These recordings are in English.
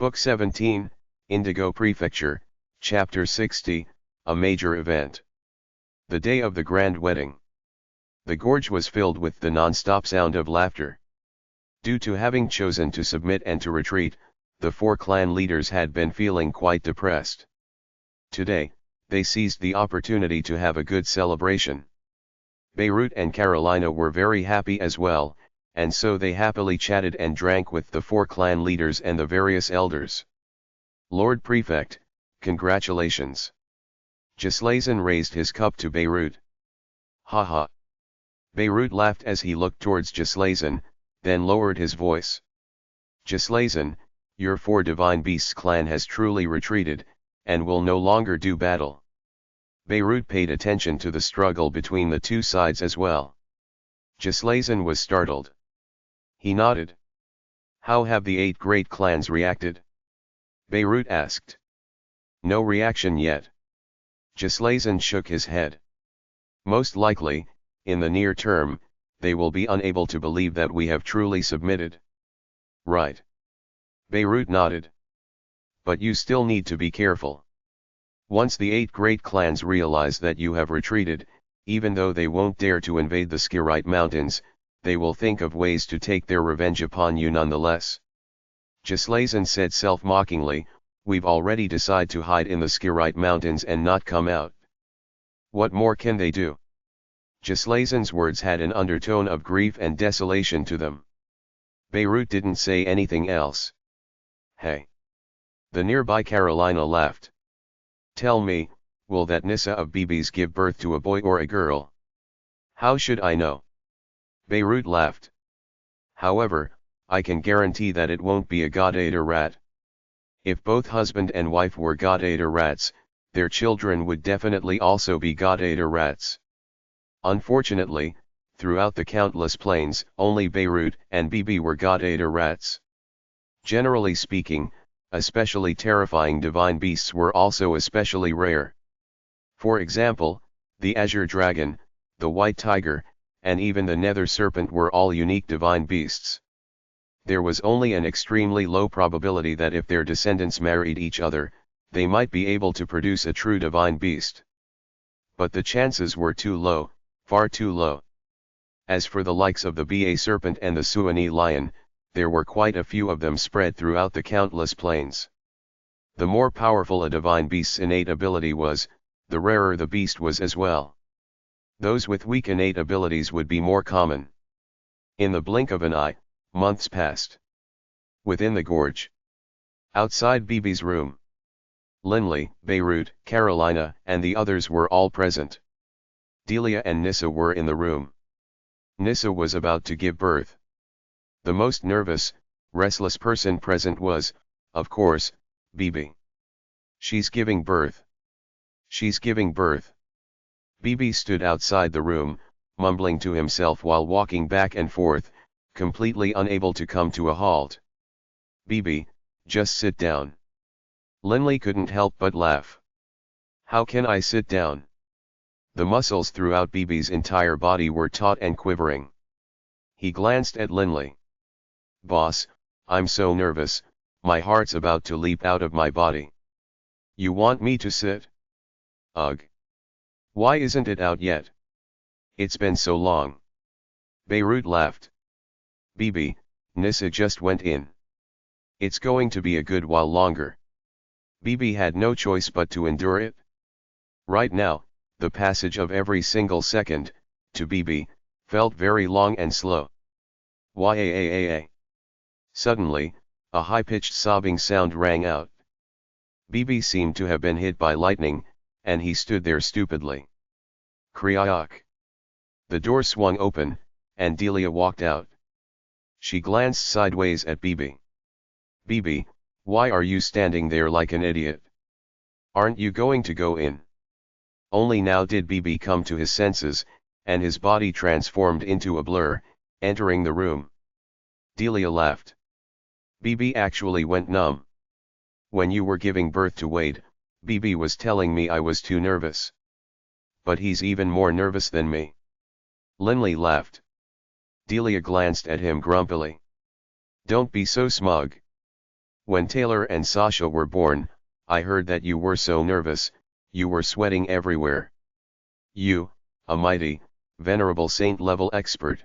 Book 17, Indigo Prefecture, Chapter 60, A Major Event. The day of the grand wedding. The gorge was filled with the non-stop sound of laughter. Due to having chosen to submit and to retreat, the four clan leaders had been feeling quite depressed. Today, they seized the opportunity to have a good celebration. Beirut and Carolina were very happy as well, and so they happily chatted and drank with the four clan leaders and the various elders. Lord Prefect, congratulations. Gislason raised his cup to Beirut. Ha ha. Beirut laughed as he looked towards Gislason, then lowered his voice. Gislason, your four divine beasts clan has truly retreated, and will no longer do battle. Beirut paid attention to the struggle between the two sides as well. Gislason was startled. He nodded. How have the 8 great clans reacted? Beirut asked. No reaction yet. Gislason shook his head. Most likely, in the near term, they will be unable to believe that we have truly submitted. Right. Beirut nodded. But you still need to be careful. Once the 8 great clans realize that you have retreated, even though they won't dare to invade the Skirite Mountains, they will think of ways to take their revenge upon you nonetheless. Gislason said self-mockingly, we've already decided to hide in the Skirite Mountains and not come out. What more can they do? Gislason's words had an undertone of grief and desolation to them. Beirut didn't say anything else. Hey. The nearby Carolina laughed. Tell me, will that Nissa of Bibis give birth to a boy or a girl? How should I know? Beirut laughed. However, I can guarantee that it won't be a god-eater rat. If both husband and wife were god-eater rats, their children would definitely also be god-eater rats. Unfortunately, throughout the countless plains, only Beirut and Bibi were god-eater rats. Generally speaking, especially terrifying divine beasts were also especially rare. For example, the azure dragon, the white tiger, and even the nether serpent were all unique divine beasts. There was only an extremely low probability that if their descendants married each other, they might be able to produce a true divine beast. But the chances were too low, far too low. As for the likes of the Ba serpent and the Suani lion, there were quite a few of them spread throughout the countless plains. The more powerful a divine beast's innate ability was, the rarer the beast was as well. Those with weak innate abilities would be more common. In the blink of an eye, months passed. Within the gorge. Outside Bibi's room. Linley, Beirut, Carolina, and the others were all present. Delia and Nissa were in the room. Nissa was about to give birth. The most nervous, restless person present was, of course, Bibi. She's giving birth. She's giving birth. Bibi stood outside the room, mumbling to himself while walking back and forth, completely unable to come to a halt. Bibi, just sit down. Linley couldn't help but laugh. How can I sit down? The muscles throughout Bibi's entire body were taut and quivering. He glanced at Linley. Boss, I'm so nervous, my heart's about to leap out of my body. You want me to sit? Ugh. Why isn't it out yet? It's been so long. Beirut laughed. Bibi, Nissa just went in. It's going to be a good while longer. Bibi had no choice but to endure it. Right now, the passage of every single second, to Bibi, felt very long and slow. Yaaaa. Suddenly, a high-pitched sobbing sound rang out. Bibi seemed to have been hit by lightning, and he stood there stupidly. Kriak. The door swung open, and Delia walked out. She glanced sideways at Bibi. Bibi, why are you standing there like an idiot? Aren't you going to go in? Only now did Bibi come to his senses, and his body transformed into a blur, entering the room. Delia laughed. Bibi actually went numb. When you were giving birth to Wade, Bibi was telling me I was too nervous. But he's even more nervous than me. Linley laughed. Delia glanced at him grumpily. Don't be so smug. When Taylor and Sasha were born, I heard that you were so nervous, you were sweating everywhere. You, a mighty, venerable saint-level expert.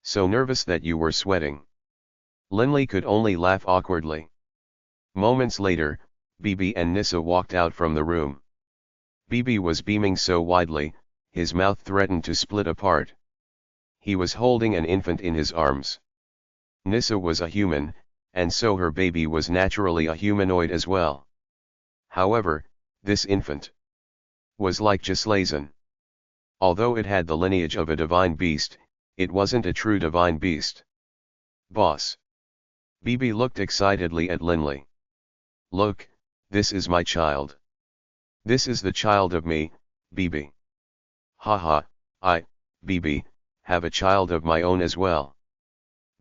So nervous that you were sweating. Linley could only laugh awkwardly. Moments later, Bibi and Nissa walked out from the room. Bibi was beaming so widely, his mouth threatened to split apart. He was holding an infant in his arms. Nissa was a human, and so her baby was naturally a humanoid as well. However, this infant was like Gislason. Although it had the lineage of a divine beast, it wasn't a true divine beast. Boss. Bibi looked excitedly at Linley. Look, this is my child. This is the child of me, Bibi. Haha, Bibi, have a child of my own as well.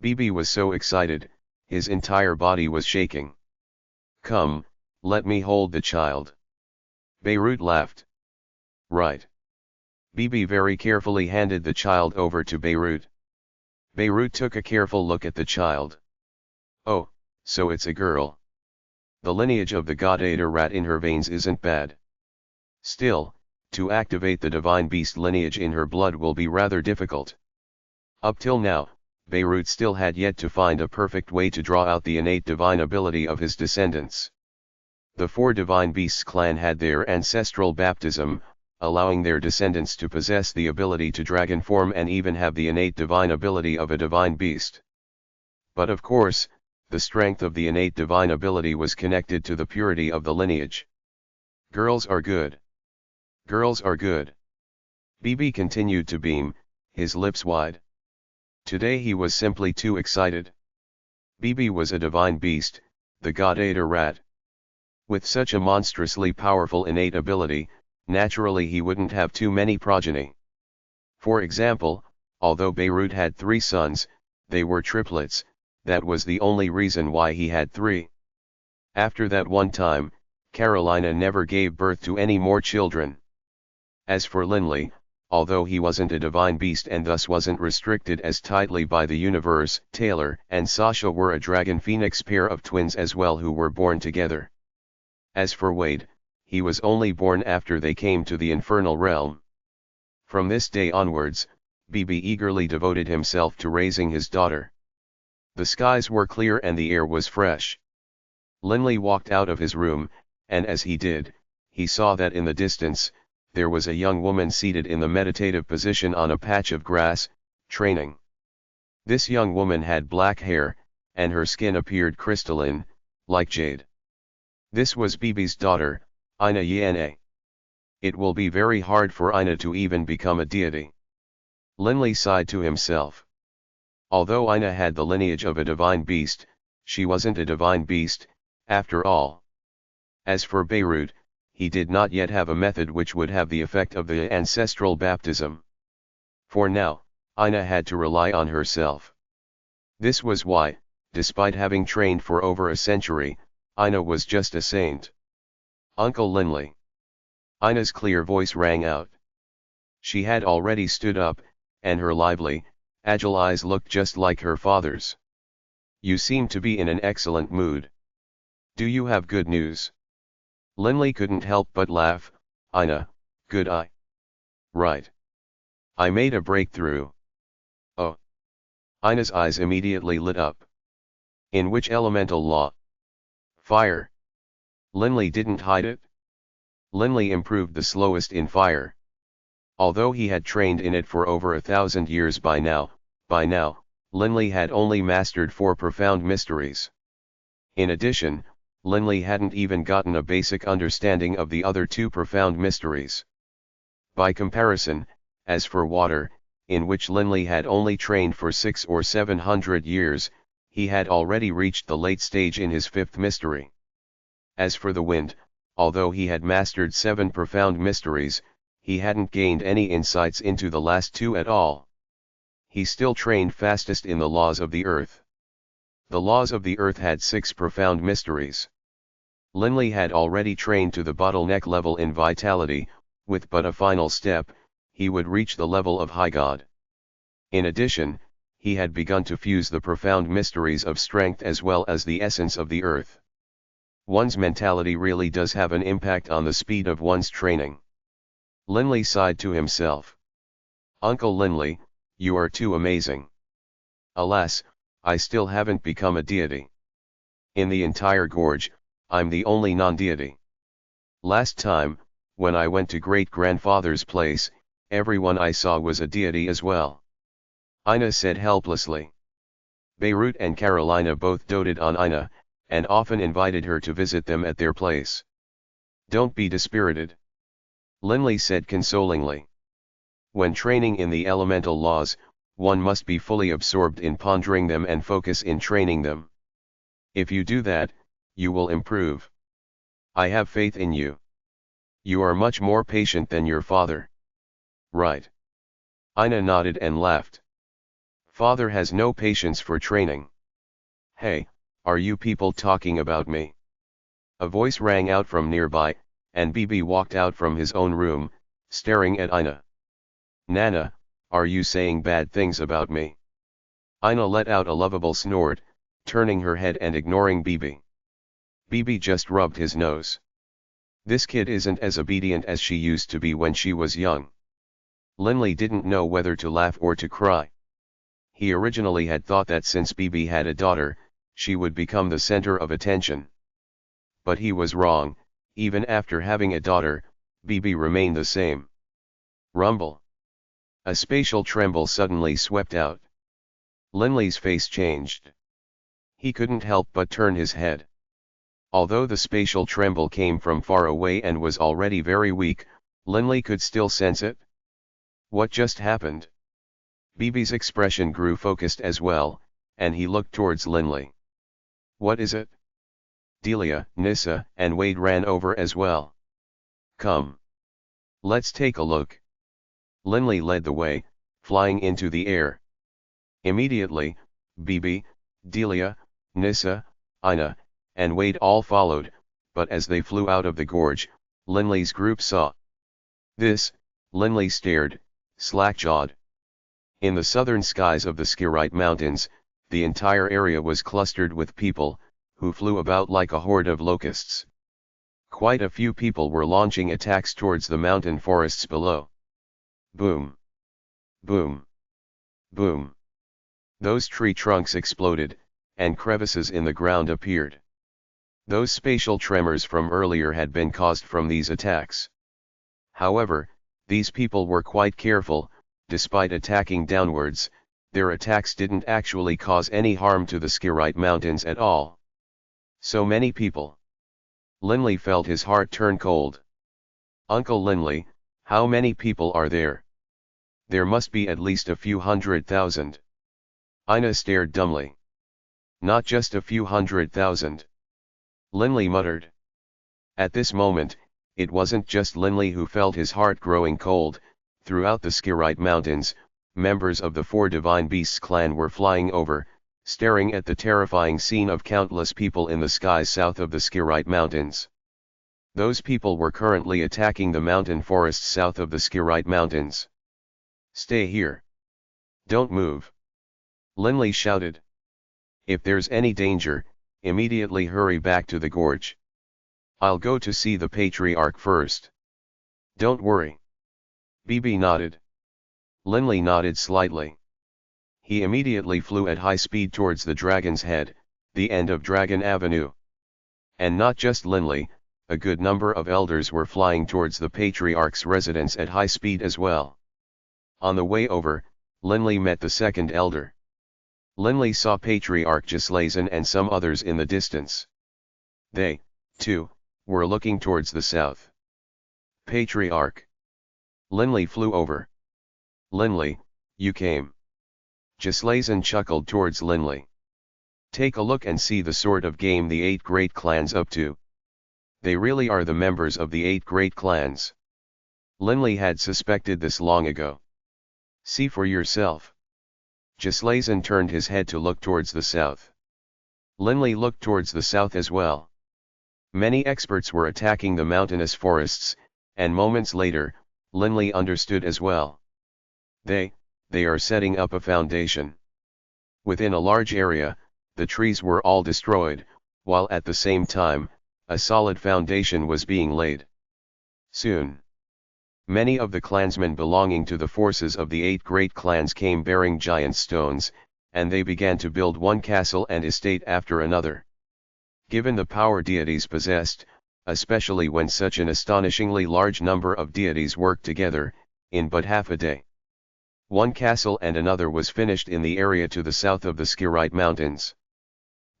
Bibi was so excited, his entire body was shaking. Come, let me hold the child. Beirut laughed. Right. Bibi very carefully handed the child over to Beirut. Beirut took a careful look at the child. Oh, so it's a girl. The lineage of the god-eater rat in her veins isn't bad. Still, to activate the divine beast lineage in her blood will be rather difficult. Up till now, Beirut still had yet to find a perfect way to draw out the innate divine ability of his descendants. The four divine beasts clan had their ancestral baptism, allowing their descendants to possess the ability to dragon form and even have the innate divine ability of a divine beast. But of course, the strength of the innate divine ability was connected to the purity of the lineage. Girls are good. Girls are good. Bibi continued to beam, his lips wide. Today he was simply too excited. Bibi was a divine beast, the god-eater rat. With such a monstrously powerful innate ability, naturally he wouldn't have too many progeny. For example, although Beirut had 3 sons, they were triplets, that was the only reason why he had 3. After that one time, Carolina never gave birth to any more children. As for Linley, although he wasn't a divine beast and thus wasn't restricted as tightly by the universe, Taylor and Sasha were a dragon phoenix pair of twins as well who were born together. As for Wade, he was only born after they came to the infernal realm. From this day onwards, Bibi eagerly devoted himself to raising his daughter. The skies were clear and the air was fresh. Linley walked out of his room, and as he did, he saw that in the distance, there was a young woman seated in the meditative position on a patch of grass, training. This young woman had black hair, and her skin appeared crystalline, like jade. This was Bibi's daughter, Ina Yene. It will be very hard for Ina to even become a deity. Linley sighed to himself. Although Ina had the lineage of a divine beast, she wasn't a divine beast, after all. As for Beirut, he did not yet have a method which would have the effect of the ancestral baptism. For now, Ina had to rely on herself. This was why, despite having trained for over a century, Ina was just a saint. Uncle Linley. Ina's clear voice rang out. She had already stood up, and her lively, agile eyes looked just like her father's. You seem to be in an excellent mood. Do you have good news? Linley couldn't help but laugh. Ina, good eye. Right. I made a breakthrough. Oh. Ina's eyes immediately lit up. In which elemental law? Fire. Linley didn't hide it. Linley improved the slowest in fire. Although he had trained in it for over 1,000 years by now, Linley had only mastered 4 profound mysteries. In addition, Linley hadn't even gotten a basic understanding of the other 2 profound mysteries. By comparison, as for water, in which Linley had only trained for 600 or 700 years, he had already reached the late stage in his 5th mystery. As for the wind, although he had mastered 7 profound mysteries, he hadn't gained any insights into the last 2 at all. He still trained fastest in the laws of the earth. The laws of the earth had 6 profound mysteries. Linley had already trained to the bottleneck level in vitality, with but a final step, he would reach the level of high god. In addition, he had begun to fuse the profound mysteries of strength as well as the essence of the earth. One's mentality really does have an impact on the speed of one's training. Linley sighed to himself. Uncle Linley, you are too amazing. Alas, I still haven't become a deity. In the entire gorge, I'm the only non-deity. Last time, when I went to great-grandfather's place, everyone I saw was a deity as well. Ina said helplessly. Beirut and Carolina both doted on Ina, and often invited her to visit them at their place. Don't be dispirited. Linley said consolingly. When training in the elemental laws, one must be fully absorbed in pondering them and focus in training them. If you do that, you will improve. I have faith in you. You are much more patient than your father. Right. Ina nodded and laughed. Father has no patience for training. Hey, are you people talking about me? A voice rang out from nearby, and Bibi walked out from his own room, staring at Ina. Nana, are you saying bad things about me? Ina let out a lovable snort, turning her head and ignoring Bibi. Bibi just rubbed his nose. This kid isn't as obedient as she used to be when she was young. Linley didn't know whether to laugh or to cry. He originally had thought that since Bibi had a daughter, she would become the center of attention. But he was wrong. Even after having a daughter, Bibi remained the same. Rumble. A spatial tremble suddenly swept out. Linley's face changed. He couldn't help but turn his head. Although the spatial tremble came from far away and was already very weak, Linley could still sense it. What just happened? Bibi's expression grew focused as well, and he looked towards Linley. What is it? Delia, Nissa, and Wade ran over as well. Come. Let's take a look. Linley led the way, flying into the air. Immediately, Bibi, Delia, Nissa, Ina, and Wade all followed, but as they flew out of the gorge, Linley's group saw. This, Linley stared, slack-jawed. In the southern skies of the Skirite Mountains, the entire area was clustered with people, who flew about like a horde of locusts. Quite a few people were launching attacks towards the mountain forests below. Boom! Boom! Boom! Those tree trunks exploded, and crevices in the ground appeared. Those spatial tremors from earlier had been caused from these attacks. However, these people were quite careful. Despite attacking downwards, their attacks didn't actually cause any harm to the Skirite Mountains at all. So many people. Linley felt his heart turn cold. Uncle Linley, how many people are there? There must be at least a few 100,000. Ina stared dumbly. Not just a few 100,000. Linley muttered. At this moment, it wasn't just Linley who felt his heart growing cold. Throughout the Skirite Mountains, members of the Four Divine Beasts clan were flying over, staring at the terrifying scene of countless people in the skies south of the Skirite Mountains. Those people were currently attacking the mountain forests south of the Skirite Mountains. Stay here. Don't move. Linley shouted. If there's any danger, immediately hurry back to the gorge. I'll go to see the patriarch first. Don't worry. Bibi nodded. Linley nodded slightly. He immediately flew at high speed towards the Dragon's Head, the end of Dragon Avenue. And not just Linley, a good number of elders were flying towards the Patriarch's residence at high speed as well. On the way over, Linley met the second elder. Linley saw Patriarch Gislason and some others in the distance. They, too, were looking towards the south. Patriarch. Linley flew over. Linley, you came. Gislason chuckled towards Linley. Take a look and see the sort of game the 8 great clans up to. They really are the members of the 8 great clans. Linley had suspected this long ago. See for yourself. Gislason turned his head to look towards the south. Linley looked towards the south as well. Many experts were attacking the mountainous forests, and moments later, Linley understood as well. They are setting up a foundation. Within a large area, the trees were all destroyed, while at the same time, a solid foundation was being laid. Soon, many of the clansmen belonging to the forces of the 8 great clans came bearing giant stones, and they began to build one castle and estate after another. Given the power deities possessed, especially when such an astonishingly large number of deities worked together, in but half a day, one castle and another was finished in the area to the south of the Skirite Mountains.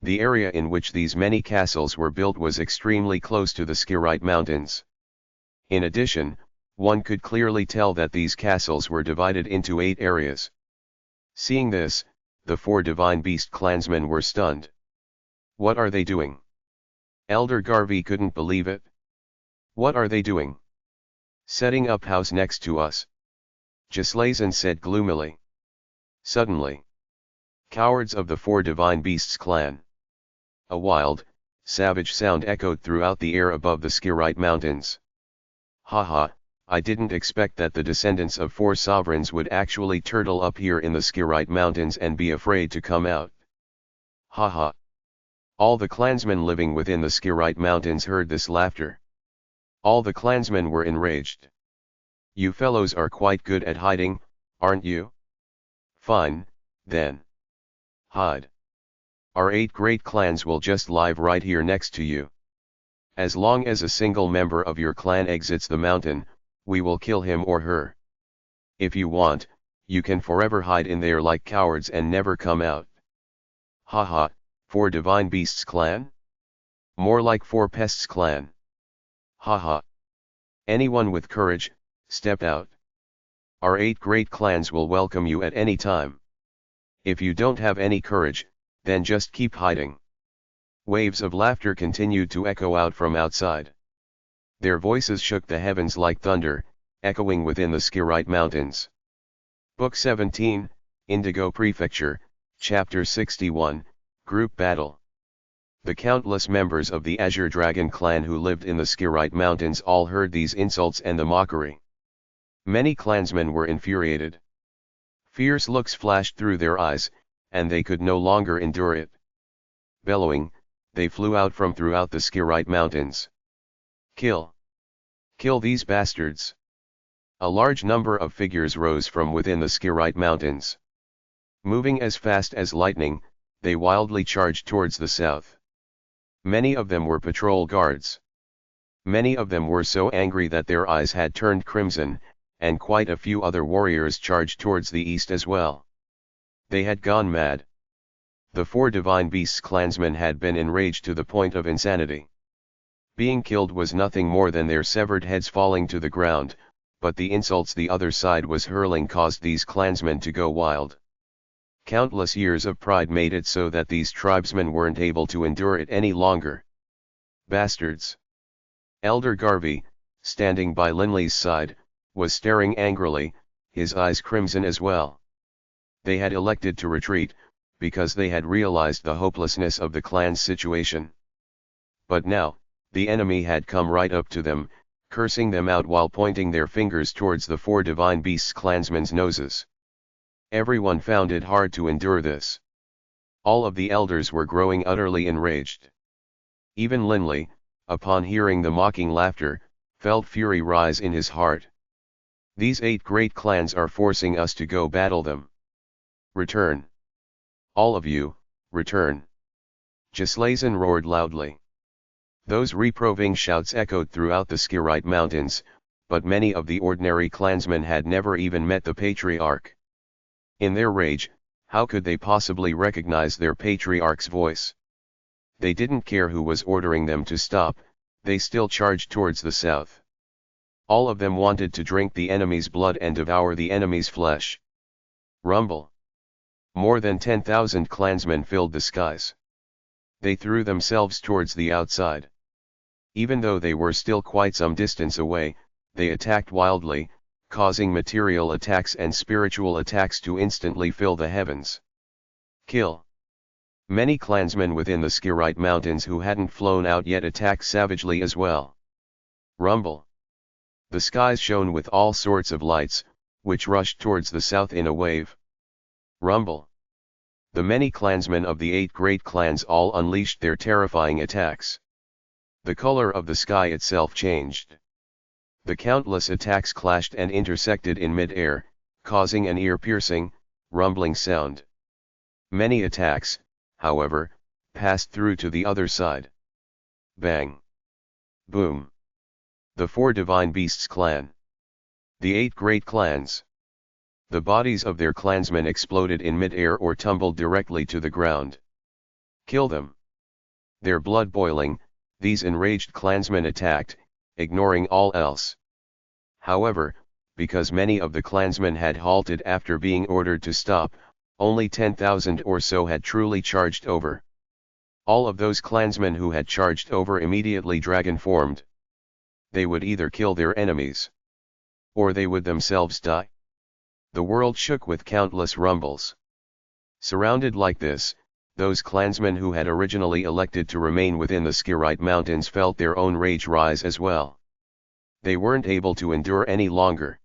The area in which these many castles were built was extremely close to the Skirite Mountains. In addition, one could clearly tell that these castles were divided into 8 areas. Seeing this, the 4 divine beast clansmen were stunned. What are they doing? Elder Garvey couldn't believe it. What are they doing? Setting up house next to us. Gislason said gloomily. Suddenly, cowards of the 4 divine beasts clan. A wild, savage sound echoed throughout the air above the Skirite Mountains. Haha, I didn't expect that the descendants of 4 sovereigns would actually turtle up here in the Skirite Mountains and be afraid to come out. Haha. All the clansmen living within the Skirite Mountains heard this laughter. All the clansmen were enraged. You fellows are quite good at hiding, aren't you? Fine, then. Hide. Our 8 great clans will just live right here next to you. As long as a single member of your clan exits the mountain, we will kill him or her. If you want, you can forever hide in there like cowards and never come out. Haha, 4 divine beasts clan? More like 4 pests clan. Haha. Anyone with courage, step out. Our 8 great clans will welcome you at any time. If you don't have any courage, then just keep hiding. Waves of laughter continued to echo out from outside. Their voices shook the heavens like thunder, echoing within the Skirite Mountains. Book 17, Indigo Prefecture, Chapter 61, Group Battle. The countless members of the Azure Dragon clan who lived in the Skirite Mountains all heard these insults and the mockery. Many clansmen were infuriated. Fierce looks flashed through their eyes, and they could no longer endure it. Bellowing, they flew out from throughout the Skirite Mountains. Kill! Kill these bastards! A large number of figures rose from within the Skirite Mountains. Moving as fast as lightning, they wildly charged towards the south. Many of them were patrol guards. Many of them were so angry that their eyes had turned crimson, and quite a few other warriors charged towards the east as well. They had gone mad. The 4 divine beasts clansmen had been enraged to the point of insanity. Being killed was nothing more than their severed heads falling to the ground, but the insults the other side was hurling caused these clansmen to go wild. Countless years of pride made it so that these tribesmen weren't able to endure it any longer. Bastards! Elder Garvey, standing by Linley's side, was staring angrily, his eyes crimson as well. They had elected to retreat, because they had realized the hopelessness of the clan's situation. But now, the enemy had come right up to them, cursing them out while pointing their fingers towards the 4 divine beasts clansmen's noses. Everyone found it hard to endure this. All of the elders were growing utterly enraged. Even Linley, upon hearing the mocking laughter, felt fury rise in his heart. These 8 great clans are forcing us to go battle them. Return! All of you, return! Gislason roared loudly. Those reproving shouts echoed throughout the Skirite Mountains, but many of the ordinary clansmen had never even met the patriarch. In their rage, how could they possibly recognize their patriarch's voice? They didn't care who was ordering them to stop, they still charged towards the south. All of them wanted to drink the enemy's blood and devour the enemy's flesh. Rumble! More than 10,000 clansmen filled the skies. They threw themselves towards the outside. Even though they were still quite some distance away, they attacked wildly, causing material attacks and spiritual attacks to instantly fill the heavens. Kill! Many clansmen within the Skirite Mountains who hadn't flown out yet attacked savagely as well. Rumble! The skies shone with all sorts of lights, which rushed towards the south in a wave. Rumble! The many clansmen of the 8 great clans all unleashed their terrifying attacks. The color of the sky itself changed. The countless attacks clashed and intersected in mid-air, causing an ear-piercing, rumbling sound. Many attacks, however, passed through to the other side. Bang! Boom! The 4 divine beasts clan. The 8 great clans. The bodies of their clansmen exploded in mid-air or tumbled directly to the ground. Kill them! Their blood boiling, these enraged clansmen attacked, ignoring all else. However, because many of the clansmen had halted after being ordered to stop, only 10,000 or so had truly charged over. All of those clansmen who had charged over immediately dragon-formed. They would either kill their enemies, or they would themselves die. The world shook with countless rumbles. Surrounded like this, those clansmen who had originally elected to remain within the Skirite Mountains felt their own rage rise as well. They weren't able to endure any longer.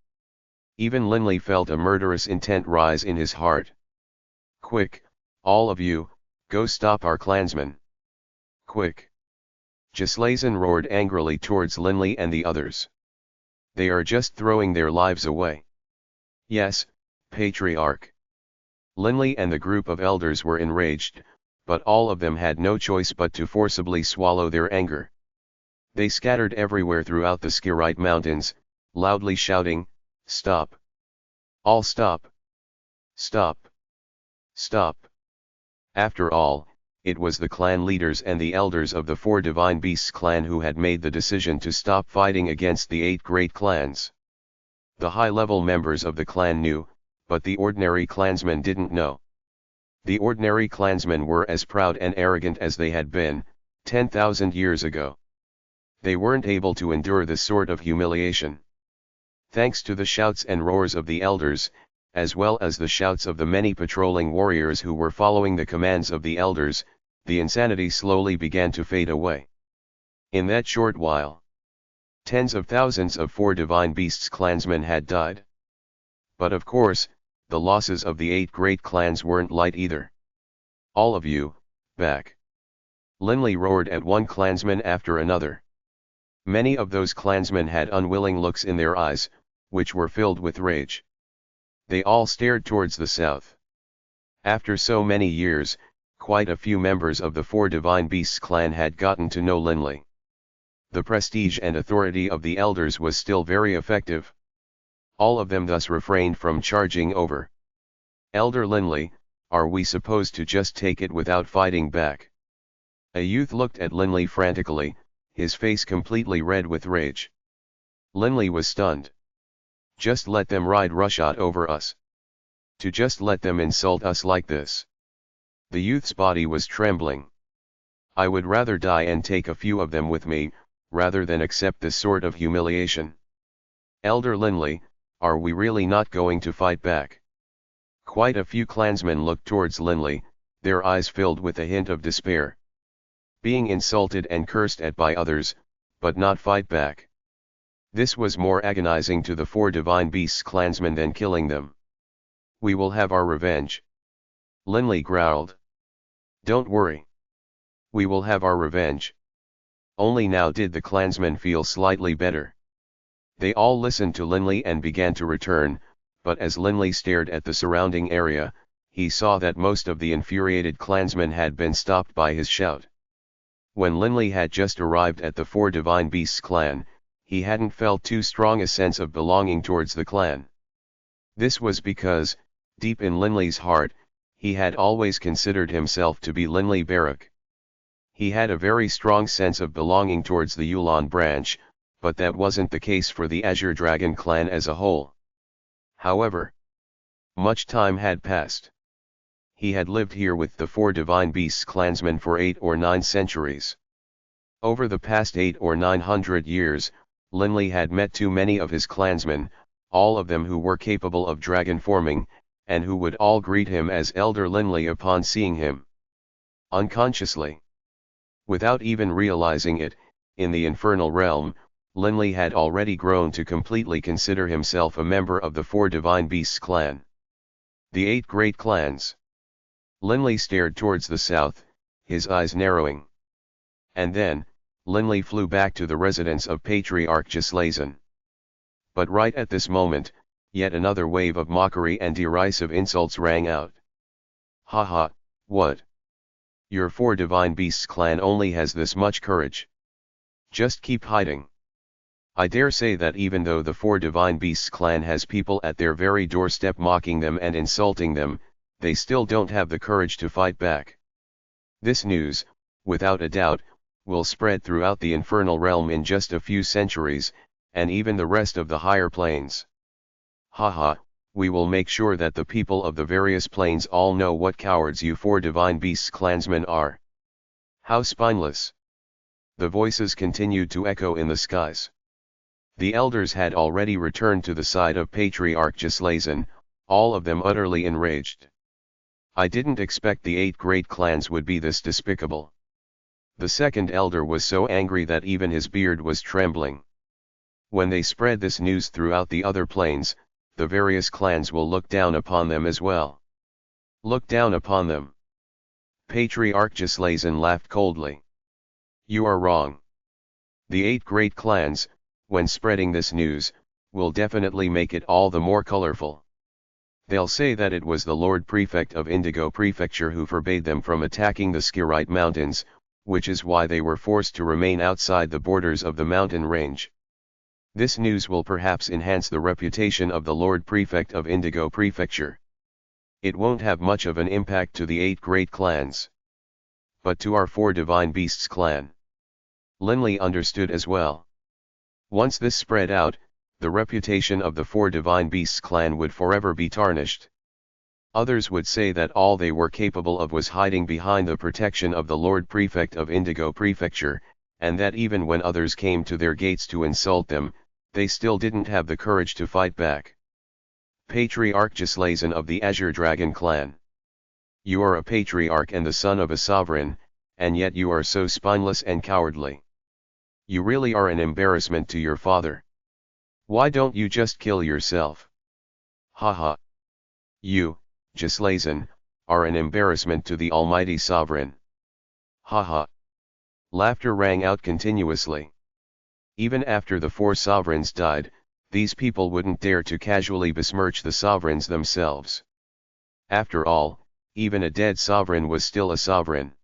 Even Linley felt a murderous intent rise in his heart. Quick, all of you, go stop our clansmen. Quick! Gislason roared angrily towards Linley and the others. They are just throwing their lives away. Yes, Patriarch. Linley and the group of elders were enraged, but all of them had no choice but to forcibly swallow their anger. They scattered everywhere throughout the Skirite Mountains, loudly shouting, "Stop! All stop! Stop! Stop!" After all, it was the clan leaders and the elders of the 4 divine beasts clan who had made the decision to stop fighting against the 8 great clans. The high-level members of the clan knew, but the ordinary clansmen didn't know. The ordinary clansmen were as proud and arrogant as they had been, 10,000 years ago. They weren't able to endure this sort of humiliation. Thanks to the shouts and roars of the elders, as well as the shouts of the many patrolling warriors who were following the commands of the elders, the insanity slowly began to fade away. In that short while, tens of thousands of 4 divine beasts clansmen had died. But of course, the losses of the 8 great clans weren't light either. "All of you, back!" Linley roared at one clansman after another. Many of those clansmen had unwilling looks in their eyes, which were filled with rage. They all stared towards the south. After so many years, quite a few members of the 4 divine beasts clan had gotten to know Linley. The prestige and authority of the elders was still very effective. All of them thus refrained from charging over. "Elder Linley, are we supposed to just take it without fighting back?" A youth looked at Linley frantically, his face completely red with rage. Linley was stunned. Just let them ride roughshod over us. To just let them insult us like this. The youth's body was trembling. "I would rather die and take a few of them with me, rather than accept this sort of humiliation. Elder Linley, are we really not going to fight back?" Quite a few clansmen looked towards Linley, their eyes filled with a hint of despair. Being insulted and cursed at by others, but not fight back. This was more agonizing to the 4 divine beasts clansmen than killing them. "We will have our revenge," Linley growled. "Don't worry. We will have our revenge." Only now did the clansmen feel slightly better. They all listened to Linley and began to return, but as Linley stared at the surrounding area, he saw that most of the infuriated clansmen had been stopped by his shout. When Linley had just arrived at the 4 divine beasts clan, he hadn't felt too strong a sense of belonging towards the clan. This was because, deep in Linley's heart, he had always considered himself to be Linley Barak. He had a very strong sense of belonging towards the Yulon branch, but that wasn't the case for the Azure Dragon clan as a whole. However, much time had passed. He had lived here with the 4 divine beasts clansmen for 8 or 9 centuries. Over the past 8 or 900 years, Linley had met too many of his clansmen, all of them who were capable of dragon forming, and who would all greet him as Elder Linley upon seeing him. Unconsciously, without even realizing it, in the infernal realm, Linley had already grown to completely consider himself a member of the 4 divine beasts clan. The 8 great clans. Linley stared towards the south, his eyes narrowing. And then, Linley flew back to the residence of Patriarch Gislason. But right at this moment, yet another wave of mockery and derisive insults rang out. "Ha ha, what? Your four divine beasts clan only has this much courage. Just keep hiding. I dare say that even though the four divine beasts clan has people at their very doorstep mocking them and insulting them, they still don't have the courage to fight back. This news, without a doubt, will spread throughout the infernal realm in just a few centuries, and even the rest of the higher planes. Ha ha, we will make sure that the people of the various planes all know what cowards you four divine beasts clansmen are. How spineless!" The voices continued to echo in the skies. The elders had already returned to the side of Patriarch Gislason, all of them utterly enraged. "I didn't expect the 8 great clans would be this despicable." The second elder was so angry that even his beard was trembling. "When they spread this news throughout the other planes, the various clans will look down upon them as well." "Look down upon them?" Patriarch Gislason laughed coldly. "You are wrong. The 8 great clans, when spreading this news, will definitely make it all the more colorful. They'll say that it was the Lord Prefect of Indigo Prefecture who forbade them from attacking the Skirite Mountains, which is why they were forced to remain outside the borders of the mountain range. This news will perhaps enhance the reputation of the Lord Prefect of Indigo Prefecture. It won't have much of an impact to the 8 great clans. But to our 4 divine beasts clan." Linley understood as well. Once this spread out, the reputation of the 4 divine beasts clan would forever be tarnished. Others would say that all they were capable of was hiding behind the protection of the Lord Prefect of Indigo Prefecture, and that even when others came to their gates to insult them, they still didn't have the courage to fight back. "Patriarch Gislason of the Azure Dragon clan. You are a patriarch and the son of a sovereign, and yet you are so spineless and cowardly. You really are an embarrassment to your father. Why don't you just kill yourself? Ha ha. You, Gislason, are an embarrassment to the Almighty Sovereign. Ha ha." Laughter rang out continuously. Even after the 4 sovereigns died, these people wouldn't dare to casually besmirch the sovereigns themselves. After all, even a dead sovereign was still a sovereign.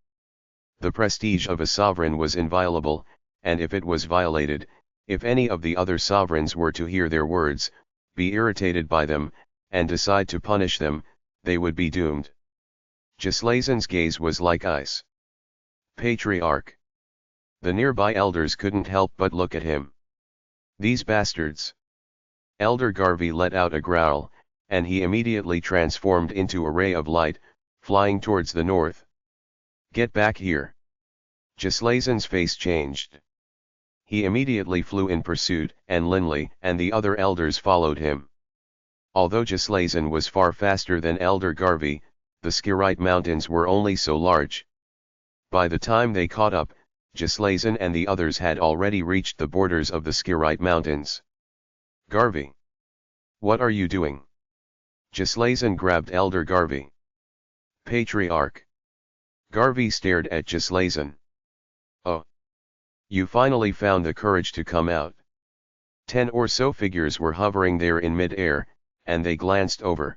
The prestige of a sovereign was inviolable, and if it was violated, if any of the other sovereigns were to hear their words, be irritated by them, and decide to punish them, they would be doomed. Gislason's gaze was like ice. "Patriarch." The nearby elders couldn't help but look at him. "These bastards." Elder Garvey let out a growl, and he immediately transformed into a ray of light, flying towards the north. "Get back here." Gislason's face changed. He immediately flew in pursuit, and Linley and the other elders followed him. Although Gislason was far faster than Elder Garvey, the Skirite Mountains were only so large. By the time they caught up, Gislason and the others had already reached the borders of the Skirite Mountains. "Garvey! What are you doing?" Gislason grabbed Elder Garvey. "Patriarch." Garvey stared at Gislason. "Oh. You finally found the courage to come out." 10 or so figures were hovering there in mid-air, and they glanced over.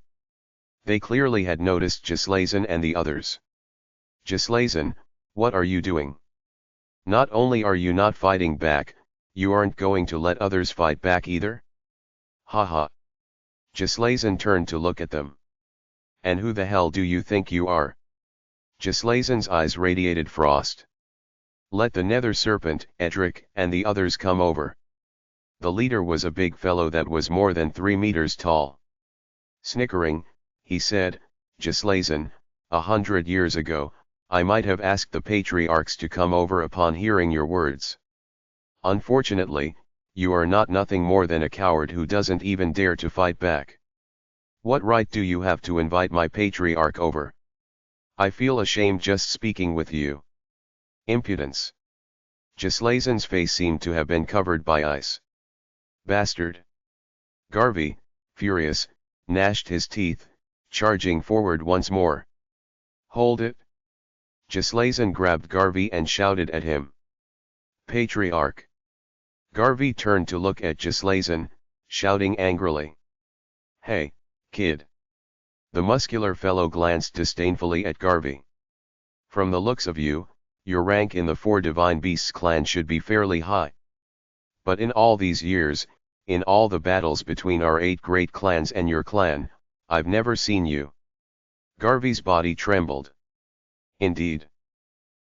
They clearly had noticed Gislason and the others. "Gislason, what are you doing? Not only are you not fighting back, you aren't going to let others fight back either? Ha ha." Gislason turned to look at them. "And who the hell do you think you are?" Gislason's eyes radiated frost. "Let the nether serpent, Edric, and the others come over." The leader was a big fellow that was more than 3 meters tall. Snickering, he said, "Gislason, 100 years ago, I might have asked the patriarchs to come over upon hearing your words. Unfortunately, you are not nothing more than a coward who doesn't even dare to fight back. What right do you have to invite my patriarch over? I feel ashamed just speaking with you. Impudence." Gislason's face seemed to have been covered by ice. "Bastard." Garvey, furious, gnashed his teeth, charging forward once more. Hold it! Gislason grabbed Garvey and shouted at him. Patriarch! Garvey turned to look at Gislason, shouting angrily. Hey, kid! The muscular fellow glanced disdainfully at Garvey. From the looks of you, your rank in the Four Divine Beasts clan should be fairly high. But in all these years, in all the battles between our 8 great clans and your clan, I've never seen you. Garvey's body trembled. Indeed.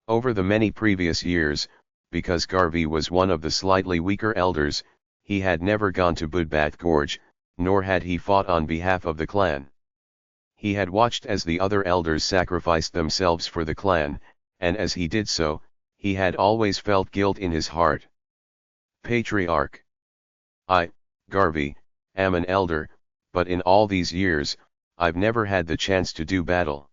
Over the many previous years, because Garvey was one of the slightly weaker elders, he had never gone to Budbat Gorge, nor had he fought on behalf of the clan. He had watched as the other elders sacrificed themselves for the clan, and as he did so, he had always felt guilt in his heart. Patriarch. I, Garvey, am an elder, but in all these years, I've never had the chance to do battle.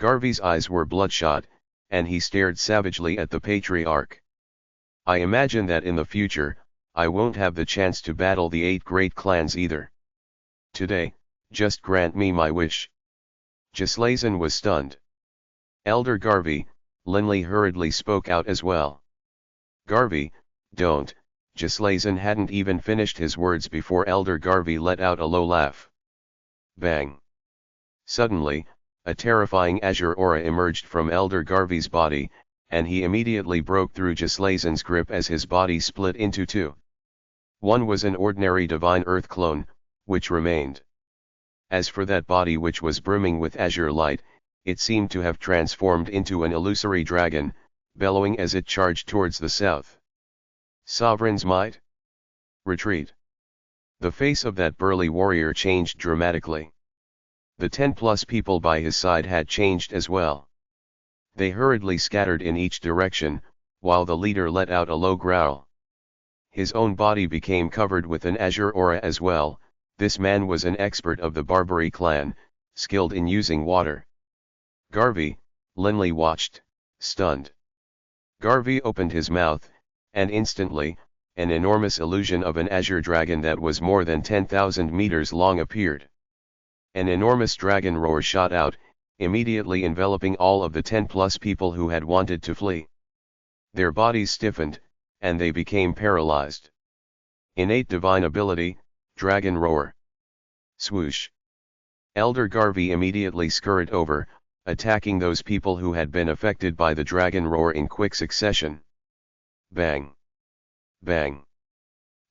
Garvey's eyes were bloodshot, and he stared savagely at the Patriarch. I imagine that in the future, I won't have the chance to battle the 8 great clans either. Today, just grant me my wish. Gislason was stunned. Elder Garvey, Linley hurriedly spoke out as well. Garvey, don't. Gislason hadn't even finished his words before Elder Garvey let out a low laugh. Bang! Suddenly, a terrifying azure aura emerged from Elder Garvey's body, and he immediately broke through Gislason's grip as his body split into 2. One was an ordinary divine earth clone, which remained. As for that body which was brimming with azure light, it seemed to have transformed into an illusory dragon, bellowing as it charged towards the south. Sovereign's might? Retreat. The face of that burly warrior changed dramatically. The 10+ people by his side had changed as well. They hurriedly scattered in each direction, while the leader let out a low growl. His own body became covered with an azure aura as well. This man was an expert of the Barbary clan, skilled in using water. Garvey, Linley watched, stunned. Garvey opened his mouth, and instantly, an enormous illusion of an azure dragon that was more than 10,000 meters long appeared. An enormous dragon roar shot out, immediately enveloping all of the 10+ people who had wanted to flee. Their bodies stiffened, and they became paralyzed. Innate divine ability, Dragon Roar. Swoosh. Elder Garvey immediately scurried over, attacking those people who had been affected by the Dragon Roar in quick succession. Bang! Bang!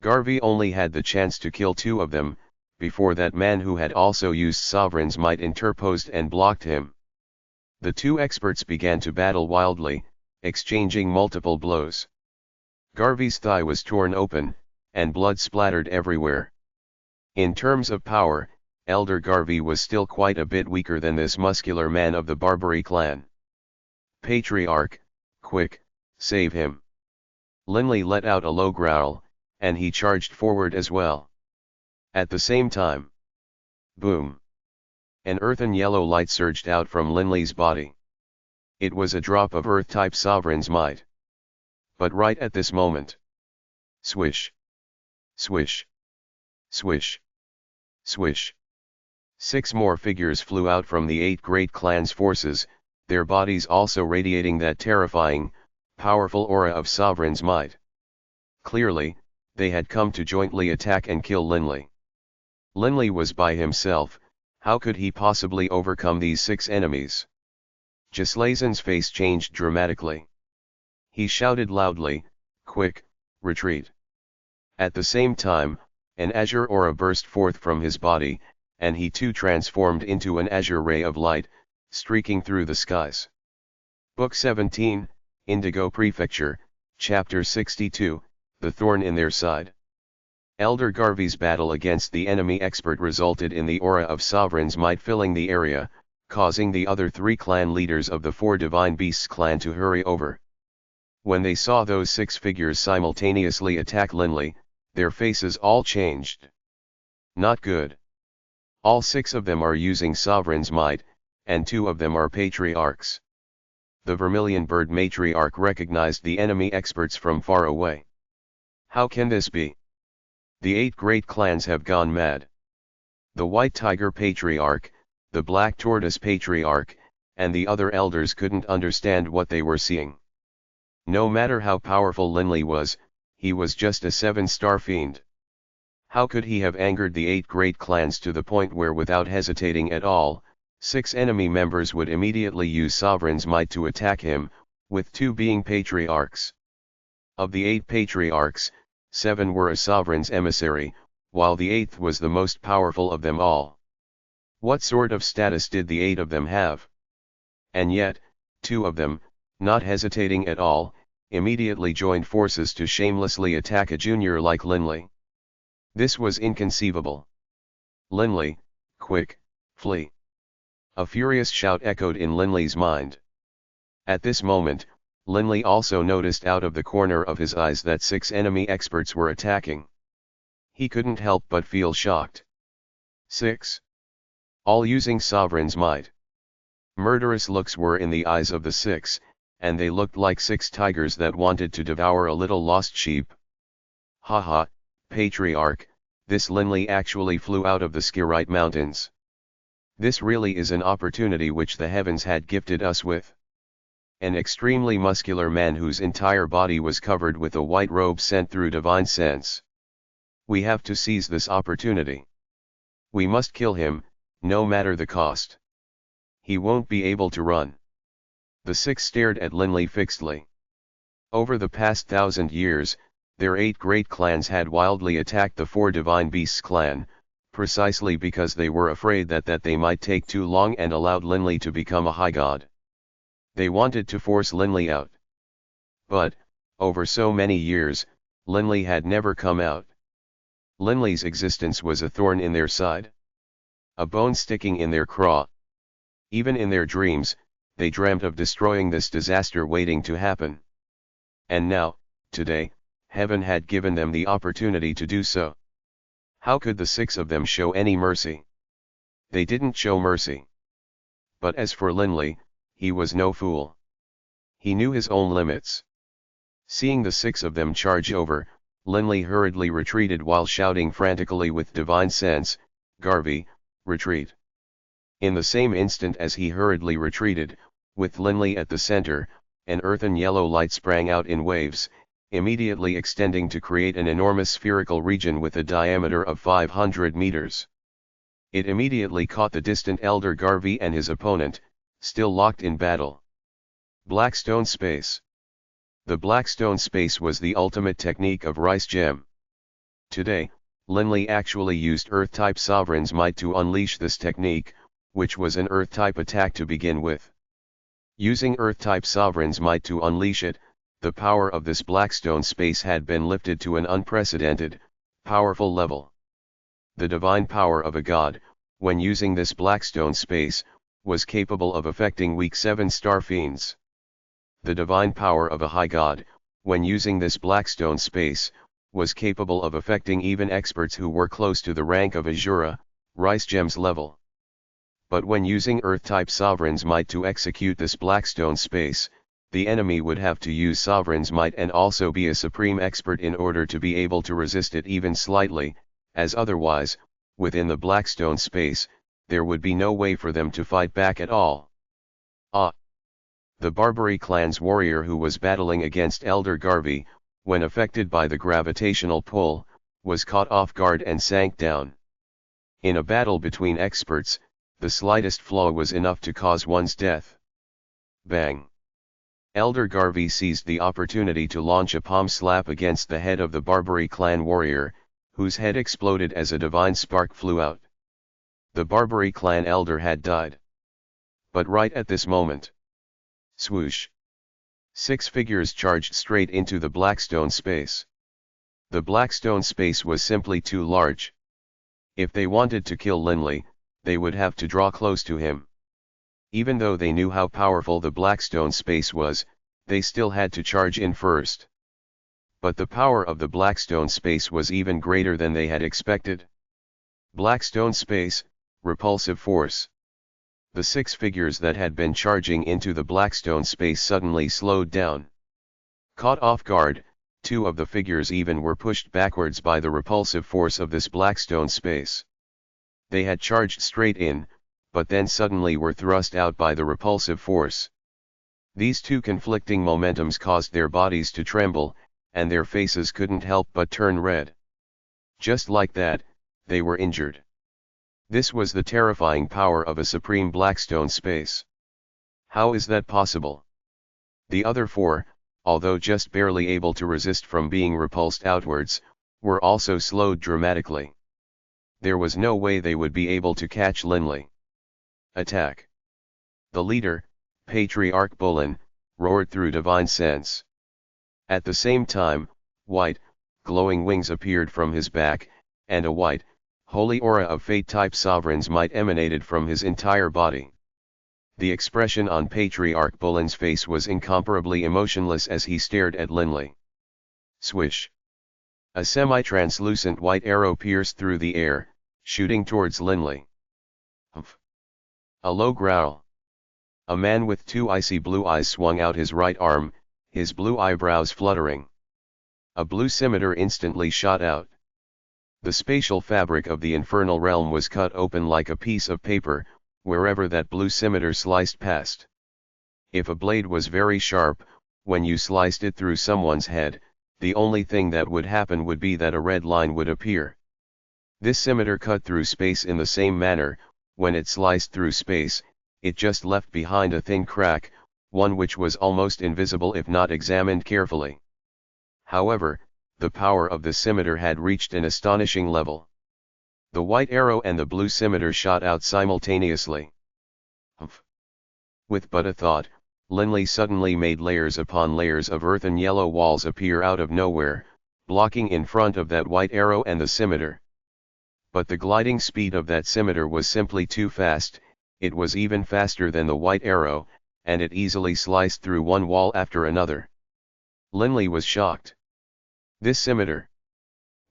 Garvey only had the chance to kill 2 of them, before that man who had also used Sovereign's might interposed and blocked him. The 2 experts began to battle wildly, exchanging multiple blows. Garvey's thigh was torn open, and blood splattered everywhere. In terms of power, Elder Garvey was still quite a bit weaker than this muscular man of the Barbary clan. Patriarch, quick, save him. Linley let out a low growl, and he charged forward as well. At the same time, boom! An earthen yellow light surged out from Linley's body. It was a drop of Earth-type Sovereign's might. But right at this moment, swish! Swish! Swish! Swish! 6 more figures flew out from the 8 great clans' forces, their bodies also radiating that terrifying, powerful aura of Sovereign's might. Clearly, they had come to jointly attack and kill Linley. Linley was by himself. How could he possibly overcome these 6 enemies? Gislason's face changed dramatically. He shouted loudly, "Quick, retreat!" At the same time, an azure aura burst forth from his body, and he too transformed into an azure ray of light, streaking through the skies. Book 17, Indigo Prefecture, Chapter 62, The Thorn in Their Side. Elder Garvey's battle against the enemy expert resulted in the aura of Sovereign's might filling the area, causing the other 3 clan leaders of the Four Divine Beasts clan to hurry over. When they saw those 6 figures simultaneously attack Linley, their faces all changed. Not good. All 6 of them are using Sovereign's might, and 2 of them are patriarchs. The Vermilion Bird matriarch recognized the enemy experts from far away. How can this be? The 8 great clans have gone mad. The White Tiger patriarch, the Black Tortoise patriarch, and the other elders couldn't understand what they were seeing. No matter how powerful Linley was, he was just a 7-star fiend. How could he have angered the 8 great clans to the point where without hesitating at all, 6 enemy members would immediately use Sovereign's might to attack him, with 2 being patriarchs? Of the 8 patriarchs, 7 were a Sovereign's emissary, while the 8th was the most powerful of them all. What sort of status did the 8 of them have? And yet, 2 of them, not hesitating at all, immediately joined forces to shamelessly attack a junior like Linley. This was inconceivable. Linley, quick, flee! A furious shout echoed in Linley's mind. At this moment, Linley also noticed out of the corner of his eyes that 6 enemy experts were attacking. He couldn't help but feel shocked. 6. All using Sovereign's might. Murderous looks were in the eyes of the 6, and they looked like 6 tigers that wanted to devour a little lost sheep. Haha, Patriarch, this Linley actually flew out of the Skirite Mountains. This really is an opportunity which the heavens had gifted us with. An extremely muscular man whose entire body was covered with a white robe sent through divine sense. We have to seize this opportunity. We must kill him, no matter the cost. He won't be able to run. The 6 stared at Linley fixedly. Over the past 1,000 years, their 8 great clans had wildly attacked the 4 divine beasts clan, precisely because they were afraid that they might take too long and allowed Linley to become a high god. They wanted to force Linley out. But, over so many years, Linley had never come out. Linley's existence was a thorn in their side. A bone sticking in their craw. Even in their dreams, they dreamt of destroying this disaster waiting to happen. And now, today, heaven had given them the opportunity to do so. How could the 6 of them show any mercy? They didn't show mercy. But as for Linley, he was no fool. He knew his own limits. Seeing the 6 of them charge over, Linley hurriedly retreated while shouting frantically with divine sense, "Garvey, retreat!" In the same instant as he hurriedly retreated, with Linley at the center, an earthen yellow light sprang out in waves, immediately extending to create an enormous spherical region with a diameter of 500 meters. It immediately caught the distant elder Garvey and his opponent, still locked in battle. Blackstone Space. The Blackstone Space was the ultimate technique of Rice Gem. Today, Linley actually used Earth-type Sovereign's might to unleash this technique, which was an Earth-type attack to begin with. Using Earth-type Sovereign's might to unleash it, the power of this Blackstone Space had been lifted to an unprecedented, powerful level. The divine power of a god, when using this Blackstone Space, was capable of affecting weak 7-star fiends. The divine power of a high god, when using this Blackstone Space, was capable of affecting even experts who were close to the rank of Azura, Rice Gem's level. But when using Earth-type Sovereign's might to execute this Blackstone Space, the enemy would have to use Sovereign's might and also be a supreme expert in order to be able to resist it even slightly, as otherwise, within the Blackstone Space, there would be no way for them to fight back at all. The Barbary clan's warrior who was battling against Elder Garvey, when affected by the gravitational pull, was caught off guard and sank down. In a battle between experts, the slightest flaw was enough to cause one's death. Bang! Elder Garvey seized the opportunity to launch a palm slap against the head of the Barbary clan warrior, whose head exploded as a divine spark flew out. The Barbary clan elder had died. But right at this moment, swoosh! 6 figures charged straight into the Blackstone Space. The Blackstone Space was simply too large. If they wanted to kill Linley, they would have to draw close to him. Even though they knew how powerful the Blackstone Space was, they still had to charge in first. But the power of the Blackstone Space was even greater than they had expected. Blackstone Space, repulsive force. The 6 figures that had been charging into the Blackstone Space suddenly slowed down. Caught off guard, 2 of the figures even were pushed backwards by the repulsive force of this Blackstone Space. They had charged straight in, but then suddenly were thrust out by the repulsive force. These two conflicting momentums caused their bodies to tremble, and their faces couldn't help but turn red. Just like that, they were injured. This was the terrifying power of a supreme Blackstone space. How is that possible? The other four, although just barely able to resist from being repulsed outwards, were also slowed dramatically. There was no way they would be able to catch Linley. Attack! The leader, Patriarch Bullen, roared through divine sense. At the same time, white, glowing wings appeared from his back, and a white, holy aura of fate-type sovereign's might emanated from his entire body. The expression on Patriarch Bullen's face was incomparably emotionless as he stared at Linley. Swish! A semi-translucent white arrow pierced through the air, shooting towards Linley. Humph! A low growl. A man with two icy blue eyes swung out his right arm, his blue eyebrows fluttering. A blue scimitar instantly shot out. The spatial fabric of the infernal realm was cut open like a piece of paper, wherever that blue scimitar sliced past. If a blade was very sharp, when you sliced it through someone's head, the only thing that would happen would be that a red line would appear. This scimitar cut through space in the same manner. When it sliced through space, it just left behind a thin crack, one which was almost invisible if not examined carefully. However, the power of the scimitar had reached an astonishing level. The white arrow and the blue scimitar shot out simultaneously. Humph! With but a thought, Linley suddenly made layers upon layers of earthen yellow walls appear out of nowhere, blocking in front of that white arrow and the scimitar. But the gliding speed of that scimitar was simply too fast. It was even faster than the white arrow, and it easily sliced through one wall after another. Linley was shocked. This scimitar,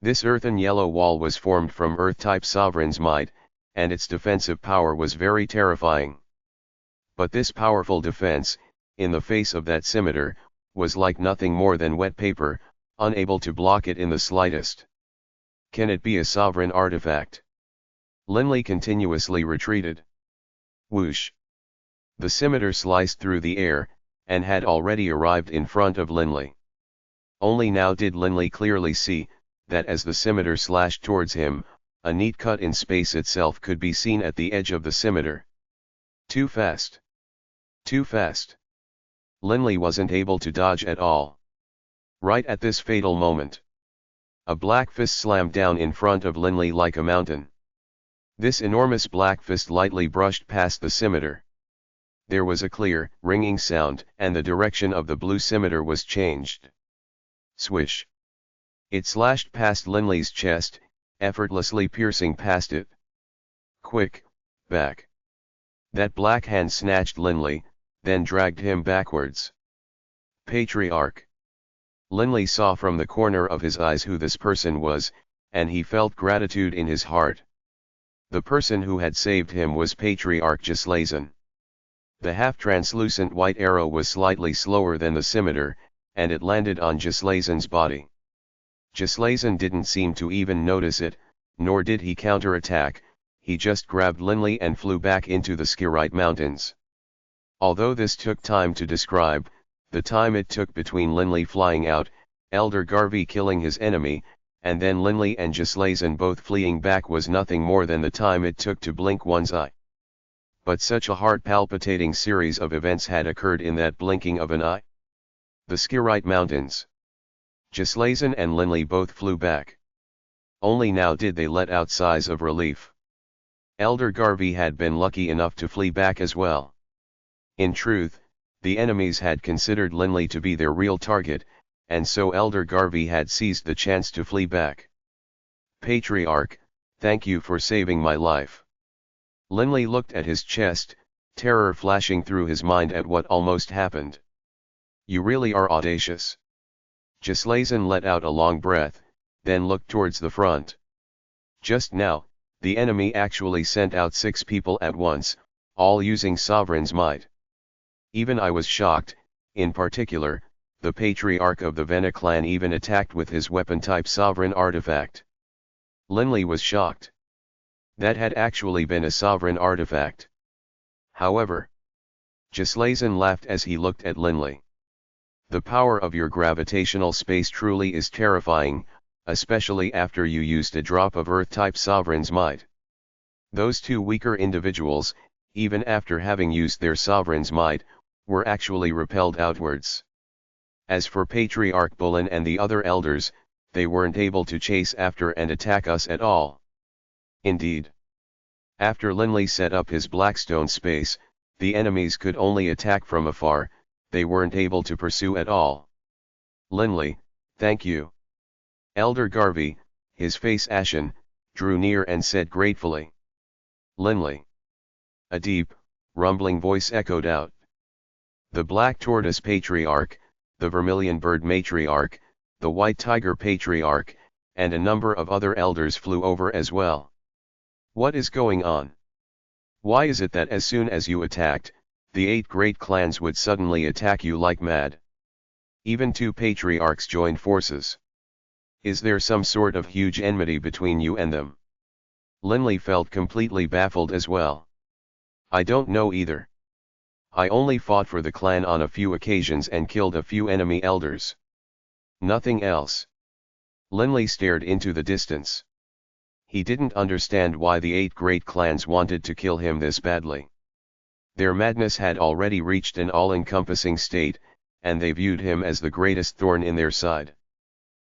this earthen yellow wall was formed from Earth-type sovereign's might, and its defensive power was very terrifying. But this powerful defense, in the face of that scimitar, was like nothing more than wet paper, unable to block it in the slightest. Can it be a sovereign artifact? Linley continuously retreated. Whoosh! The scimitar sliced through the air, and had already arrived in front of Linley. Only now did Linley clearly see, that as the scimitar slashed towards him, a neat cut in space itself could be seen at the edge of the scimitar. Too fast! Too fast! Linley wasn't able to dodge at all. Right at this fatal moment, a black fist slammed down in front of Linley like a mountain. This enormous black fist lightly brushed past the scimitar. There was a clear, ringing sound, and the direction of the blue scimitar was changed. Swish! It slashed past Linley's chest, effortlessly piercing past it. Quick, back! That black hand snatched Linley, then dragged him backwards. Patriarch! Linley saw from the corner of his eyes who this person was, and he felt gratitude in his heart. The person who had saved him was Patriarch Gislason. The half-translucent white arrow was slightly slower than the scimitar, and it landed on Gislason's body. Gislason didn't seem to even notice it, nor did he counterattack. He just grabbed Linley and flew back into the Skirite Mountains. Although this took time to describe, the time it took between Linley flying out, Elder Garvey killing his enemy, and then Linley and Gislason both fleeing back was nothing more than the time it took to blink one's eye. But such a heart-palpitating series of events had occurred in that blinking of an eye. The Skirite Mountains. Gislason and Linley both flew back. Only now did they let out sighs of relief. Elder Garvey had been lucky enough to flee back as well. In truth, the enemies had considered Linley to be their real target, and so Elder Garvey had seized the chance to flee back. Patriarch, thank you for saving my life. Linley looked at his chest, terror flashing through his mind at what almost happened. You really are audacious. Gislason let out a long breath, then looked towards the front. Just now, the enemy actually sent out 6 people at once, all using Sovereign's might. Even I was shocked. In particular, the Patriarch of the Vena clan even attacked with his weapon-type Sovereign artifact. Linley was shocked. That had actually been a Sovereign artifact. however. Gislason laughed as he looked at Linley. The power of your gravitational space truly is terrifying, especially after you used a drop of Earth-type Sovereign's might. Those two weaker individuals, even after having used their Sovereign's might, were actually repelled outwards. As for Patriarch Bullen and the other elders, they weren't able to chase after and attack us at all. Indeed. After Linley set up his Blackstone space, the enemies could only attack from afar, they weren't able to pursue at all. Linley, thank you. Elder Garvey, his face ashen, drew near and said gratefully. Linley. A deep, rumbling voice echoed out. The Black Tortoise Patriarch, the Vermilion Bird Matriarch, the White Tiger Patriarch, and a number of other elders flew over as well. What is going on? Why is it that as soon as you attacked, the 8 great clans would suddenly attack you like mad? Even 2 patriarchs joined forces. Is there some sort of huge enmity between you and them? Linley felt completely baffled as well. I don't know either. I only fought for the clan on a few occasions and killed a few enemy elders. Nothing else. Linley stared into the distance. He didn't understand why the 8 great clans wanted to kill him this badly. Their madness had already reached an all-encompassing state, and they viewed him as the greatest thorn in their side.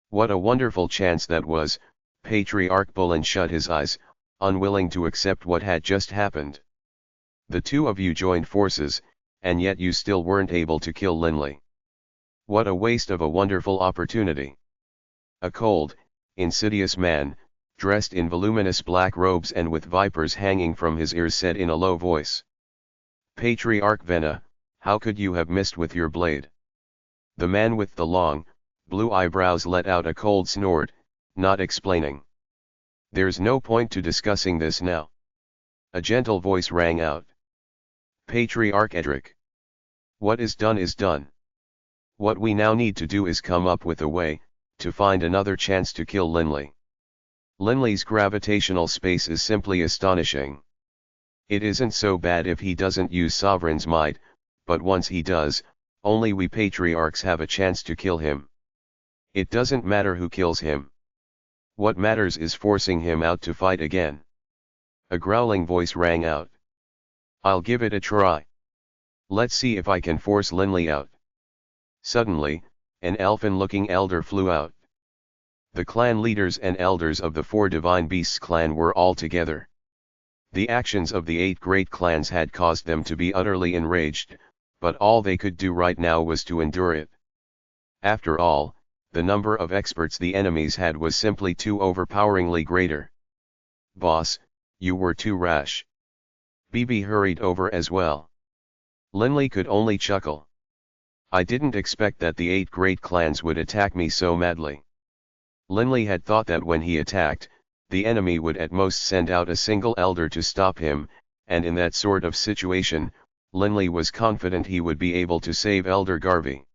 What a wonderful chance that was. Patriarch Bullen shut his eyes, unwilling to accept what had just happened. The 2 of you joined forces, and yet you still weren't able to kill Linley. What a waste of a wonderful opportunity. A cold, insidious man, dressed in voluminous black robes and with vipers hanging from his ears, said in a low voice. Patriarch Vena, how could you have missed with your blade? The man with the long, blue eyebrows let out a cold snort, not explaining. There's no point to discussing this now. A gentle voice rang out. Patriarch Edric. What is done is done. What we now need to do is come up with a way, to find another chance to kill Linley. Linley's gravitational space is simply astonishing. It isn't so bad if he doesn't use Sovereign's might, but once he does, only we patriarchs have a chance to kill him. It doesn't matter who kills him. What matters is forcing him out to fight again. A growling voice rang out. I'll give it a try. Let's see if I can force Linley out. Suddenly, an elfin-looking elder flew out. The clan leaders and elders of the 4 Divine Beasts clan were all together. The actions of the 8 great clans had caused them to be utterly enraged, but all they could do right now was to endure it. After all, the number of experts the enemies had was simply too overpoweringly greater. Boss, you were too rash. BB hurried over as well. Linley could only chuckle. I didn't expect that the 8 great clans would attack me so madly. Linley had thought that when he attacked, the enemy would at most send out a single elder to stop him, and in that sort of situation, Linley was confident he would be able to save Elder Garvey.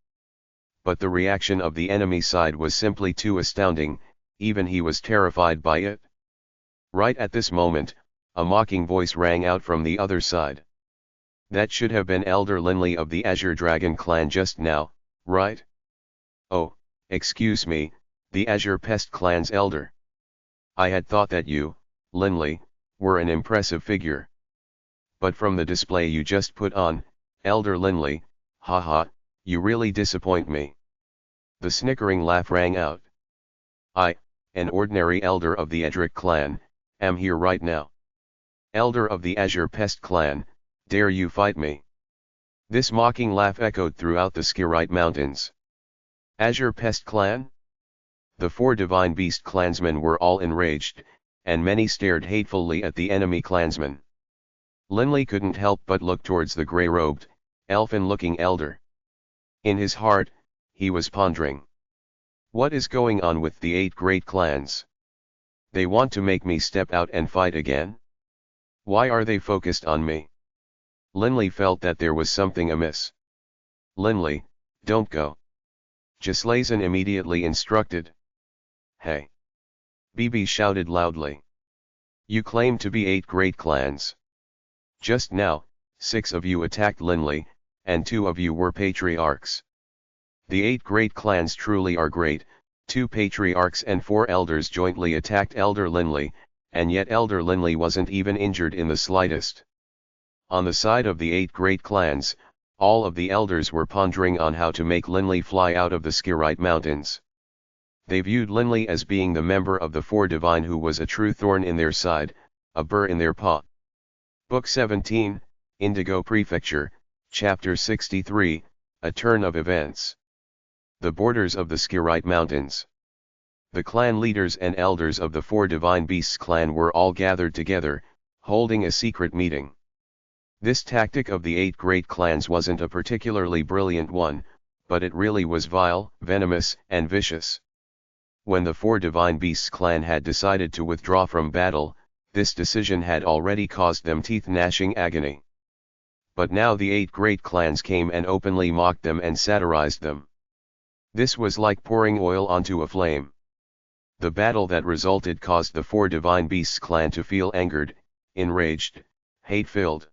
But the reaction of the enemy side was simply too astounding, even he was terrified by it. Right at this moment, a mocking voice rang out from the other side. That should have been Elder Linley of the Azure Dragon clan just now, right? Oh, excuse me, the Azure Pest clan's elder. I had thought that you, Linley, were an impressive figure. But from the display you just put on, Elder Linley, haha, you really disappoint me. The snickering laugh rang out. I, an ordinary elder of the Edric clan, am here right now. Elder of the Azure Pest clan, dare you fight me? This mocking laugh echoed throughout the Skirite Mountains. Azure Pest clan? The 4 Divine Beast clansmen were all enraged, and many stared hatefully at the enemy clansmen. Linley couldn't help but look towards the grey-robed, elfin-looking elder. In his heart, he was pondering. What is going on with the 8 great clans? They want to make me step out and fight again? Why are they focused on me? Linley felt that there was something amiss. Linley, don't go. Gislason immediately instructed. Hey! BB shouted loudly. You claim to be 8 great clans. Just now, 6 of you attacked Linley, and 2 of you were patriarchs. The 8 great clans truly are great. 2 patriarchs and 4 elders jointly attacked Elder Linley, and yet Elder Linley wasn't even injured in the slightest. On the side of the 8 great clans, all of the elders were pondering on how to make Linley fly out of the Skirite Mountains. They viewed Linley as being the member of the 4 divine who was a true thorn in their side, a burr in their paw. Book 17, Indigo Prefecture, Chapter 63, A Turn of Events. The borders of the Skirite Mountains. The clan leaders and elders of the 4 divine beasts clan were all gathered together, holding a secret meeting. This tactic of the 8 great clans wasn't a particularly brilliant one, but it really was vile, venomous, and vicious. When the 4 divine beasts clan had decided to withdraw from battle, this decision had already caused them teeth-gnashing agony. But now the 8 great clans came and openly mocked them and satirized them. This was like pouring oil onto a flame. The battle that resulted caused the 4 divine beasts clan to feel angered, enraged, hate-filled.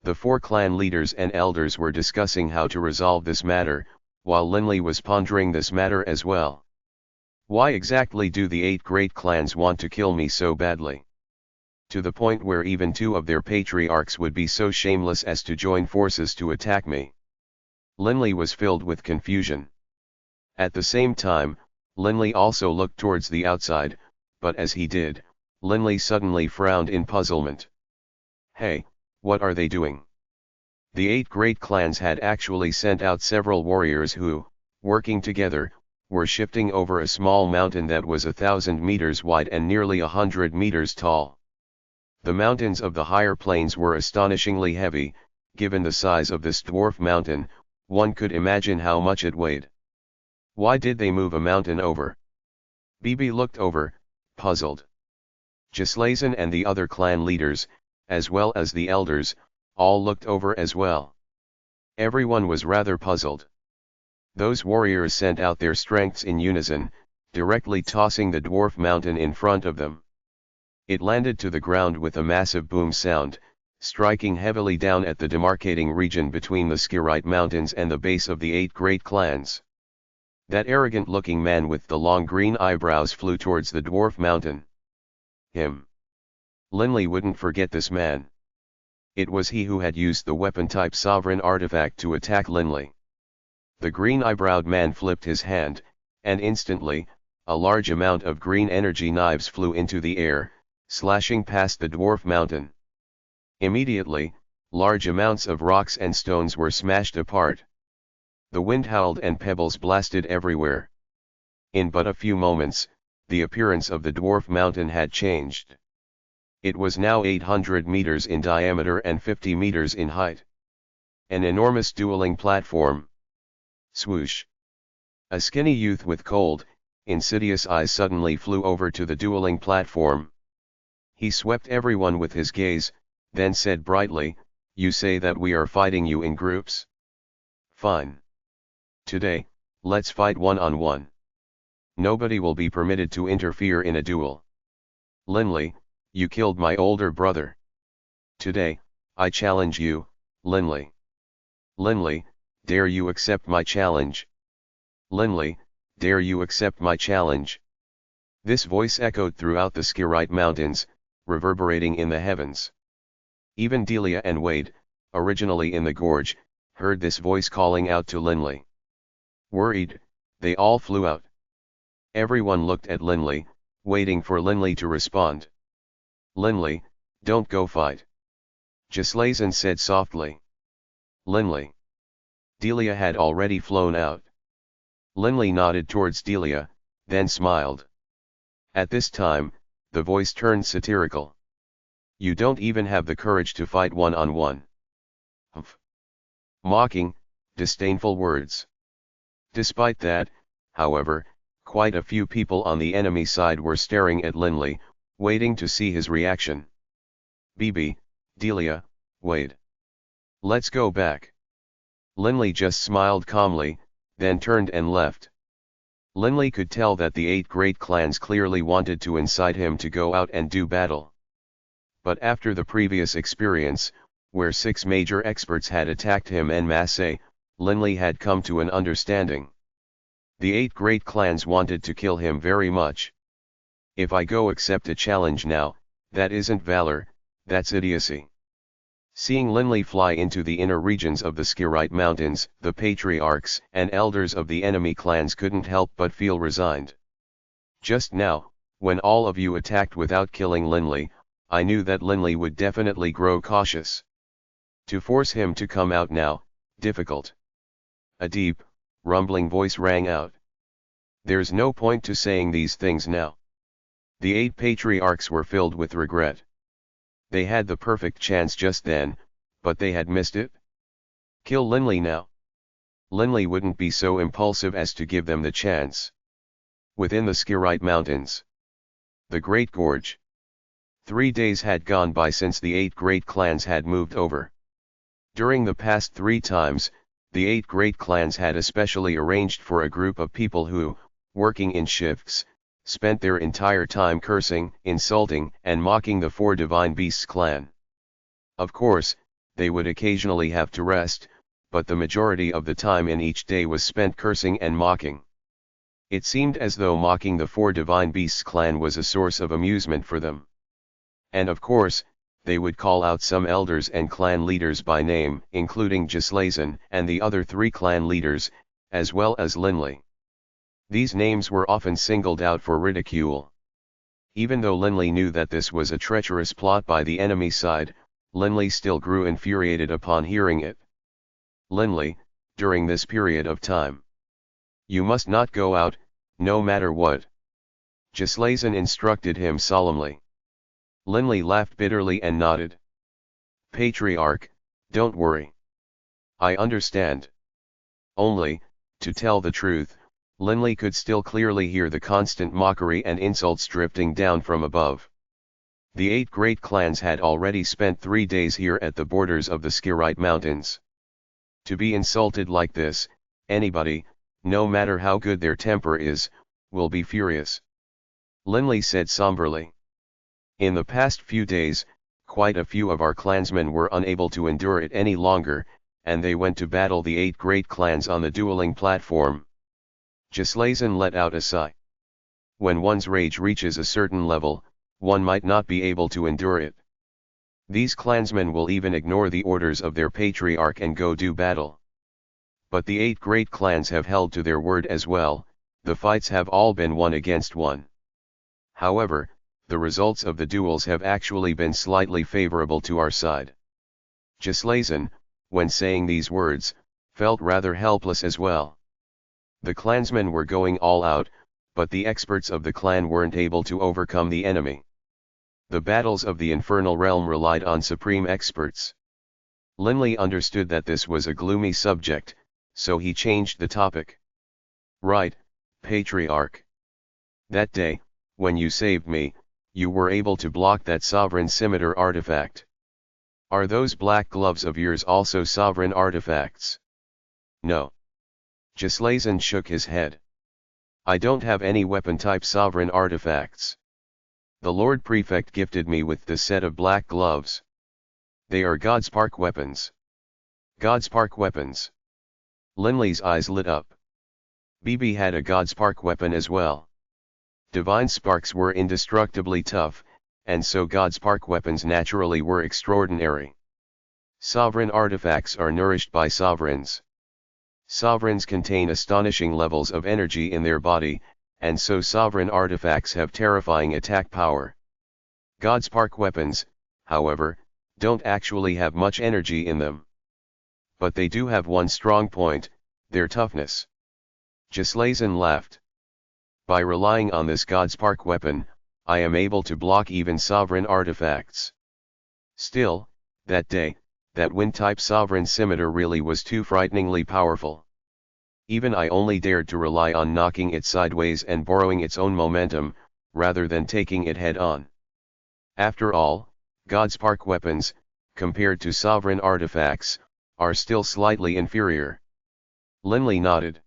The 4 clan leaders and elders were discussing how to resolve this matter, while Linley was pondering this matter as well. Why exactly do the 8 great clans want to kill me so badly? To the point where even 2 of their patriarchs would be so shameless as to join forces to attack me. Linley was filled with confusion. At the same time, Linley also looked towards the outside, but as he did, Linley suddenly frowned in puzzlement. Hey, what are they doing? The 8 great clans had actually sent out several warriors who, working together, were shifting over a small mountain that was 1,000 meters wide and nearly 100 meters tall. The mountains of the higher plains were astonishingly heavy. Given the size of this dwarf mountain, one could imagine how much it weighed. Why did they move a mountain over? Bibi looked over, puzzled. Gislason and the other clan leaders, as well as the elders, all looked over as well. Everyone was rather puzzled. Those warriors sent out their strengths in unison, directly tossing the dwarf mountain in front of them. It landed to the ground with a massive boom sound, striking heavily down at the demarcating region between the Skirite Mountains and the base of the 8 great clans. That arrogant-looking man with the long green eyebrows flew towards the dwarf mountain. Him. Linley wouldn't forget this man. It was he who had used the weapon-type sovereign artifact to attack Linley. The green-eyebrowed man flipped his hand, and instantly, a large amount of green energy knives flew into the air, slashing past the dwarf mountain. Immediately, large amounts of rocks and stones were smashed apart. The wind howled and pebbles blasted everywhere. In but a few moments, the appearance of the dwarf mountain had changed. It was now 800 meters in diameter and 50 meters in height. An enormous dueling platform. Swoosh! A skinny youth with cold, insidious eyes suddenly flew over to the dueling platform. He swept everyone with his gaze, then said brightly, "You say that we are fighting you in groups? Fine. Today, let's fight one-on-one. Nobody will be permitted to interfere in a duel. Linley, you killed my older brother. Today, I challenge you, Linley. Linley, dare you accept my challenge? Linley, dare you accept my challenge?" This voice echoed throughout the Skirite Mountains, reverberating in the heavens. Even Delia and Wade, originally in the gorge, heard this voice calling out to Linley. Worried, they all flew out. Everyone looked at Linley, waiting for Linley to respond. "Linley, don't go fight," Gislason said softly. "Linley." Delia had already flown out. Linley nodded towards Delia, then smiled. At this time, the voice turned satirical. "You don't even have the courage to fight one-on-one." Humph. Mocking, disdainful words. Despite that, however, quite a few people on the enemy side were staring at Linley, waiting to see his reaction. "Bibi, Delia, Wade. Let's go back." Linley just smiled calmly, then turned and left. Linley could tell that the 8 great clans clearly wanted to incite him to go out and do battle. But after the previous experience, where 6 major experts had attacked him en masse, Linley had come to an understanding. The 8 great clans wanted to kill him very much. If I go accept a challenge now, that isn't valor, that's idiocy. Seeing Linley fly into the inner regions of the Skirite Mountains, the patriarchs and elders of the enemy clans couldn't help but feel resigned. Just now, when all of you attacked without killing Linley, I knew that Linley would definitely grow cautious. To force him to come out now, difficult. A deep, rumbling voice rang out. There's no point to saying these things now. The 8 patriarchs were filled with regret. They had the perfect chance just then, but they had missed it. Kill Linley now. Linley wouldn't be so impulsive as to give them the chance. Within the Skirite Mountains. The Great Gorge. 3 days had gone by since the 8 great clans had moved over. During the past 3 times, the 8 great clans had especially arranged for a group of people who, working in shifts, spent their entire time cursing, insulting, and mocking the 4 Divine Beasts clan. Of course, they would occasionally have to rest, but the majority of the time in each day was spent cursing and mocking. It seemed as though mocking the 4 Divine Beasts clan was a source of amusement for them. And of course, they would call out some elders and clan leaders by name, including Gislason and the other 3 clan leaders, as well as Linley. These names were often singled out for ridicule. Even though Linley knew that this was a treacherous plot by the enemy side, Linley still grew infuriated upon hearing it. Linley, during this period of time, you must not go out, no matter what. Gislason instructed him solemnly. Linley laughed bitterly and nodded. Patriarch, don't worry. I understand. Only, to tell the truth, Linley could still clearly hear the constant mockery and insults drifting down from above. The 8 great clans had already spent 3 days here at the borders of the Skirite Mountains. To be insulted like this, anybody, no matter how good their temper is, will be furious. Linley said somberly. In the past few days, quite a few of our clansmen were unable to endure it any longer, and they went to battle the 8 great clans on the dueling platform. Gislason let out a sigh. When one's rage reaches a certain level, one might not be able to endure it. These clansmen will even ignore the orders of their patriarch and go do battle. But the 8 great clans have held to their word as well, the fights have all been 1 against 1. However, the results of the duels have actually been slightly favorable to our side. Gislason, when saying these words, felt rather helpless as well. The clansmen were going all out, but the experts of the clan weren't able to overcome the enemy. The battles of the infernal realm relied on supreme experts. Linley understood that this was a gloomy subject, so he changed the topic. Right, Patriarch. That day, when you saved me, you were able to block that sovereign scimitar artifact. Are those black gloves of yours also sovereign artifacts? No. Gislason shook his head. I don't have any weapon-type sovereign artifacts. The Lord Prefect gifted me with this set of black gloves. They are God's Park weapons. God's Park weapons. Linley's eyes lit up. BB had a God's Park weapon as well. Divine sparks were indestructibly tough, and so God's Park weapons naturally were extraordinary. Sovereign artifacts are nourished by sovereigns. Sovereigns contain astonishing levels of energy in their body, and so sovereign artifacts have terrifying attack power. God's Park weapons, however, don't actually have much energy in them. But they do have one strong point, their toughness. Gislason laughed. By relying on this God's Park weapon, I am able to block even sovereign artifacts. Still, that day, that wind-type sovereign scimitar really was too frighteningly powerful. Even I only dared to rely on knocking it sideways and borrowing its own momentum, rather than taking it head-on. After all, God's Park weapons, compared to sovereign artifacts, are still slightly inferior. Linley nodded.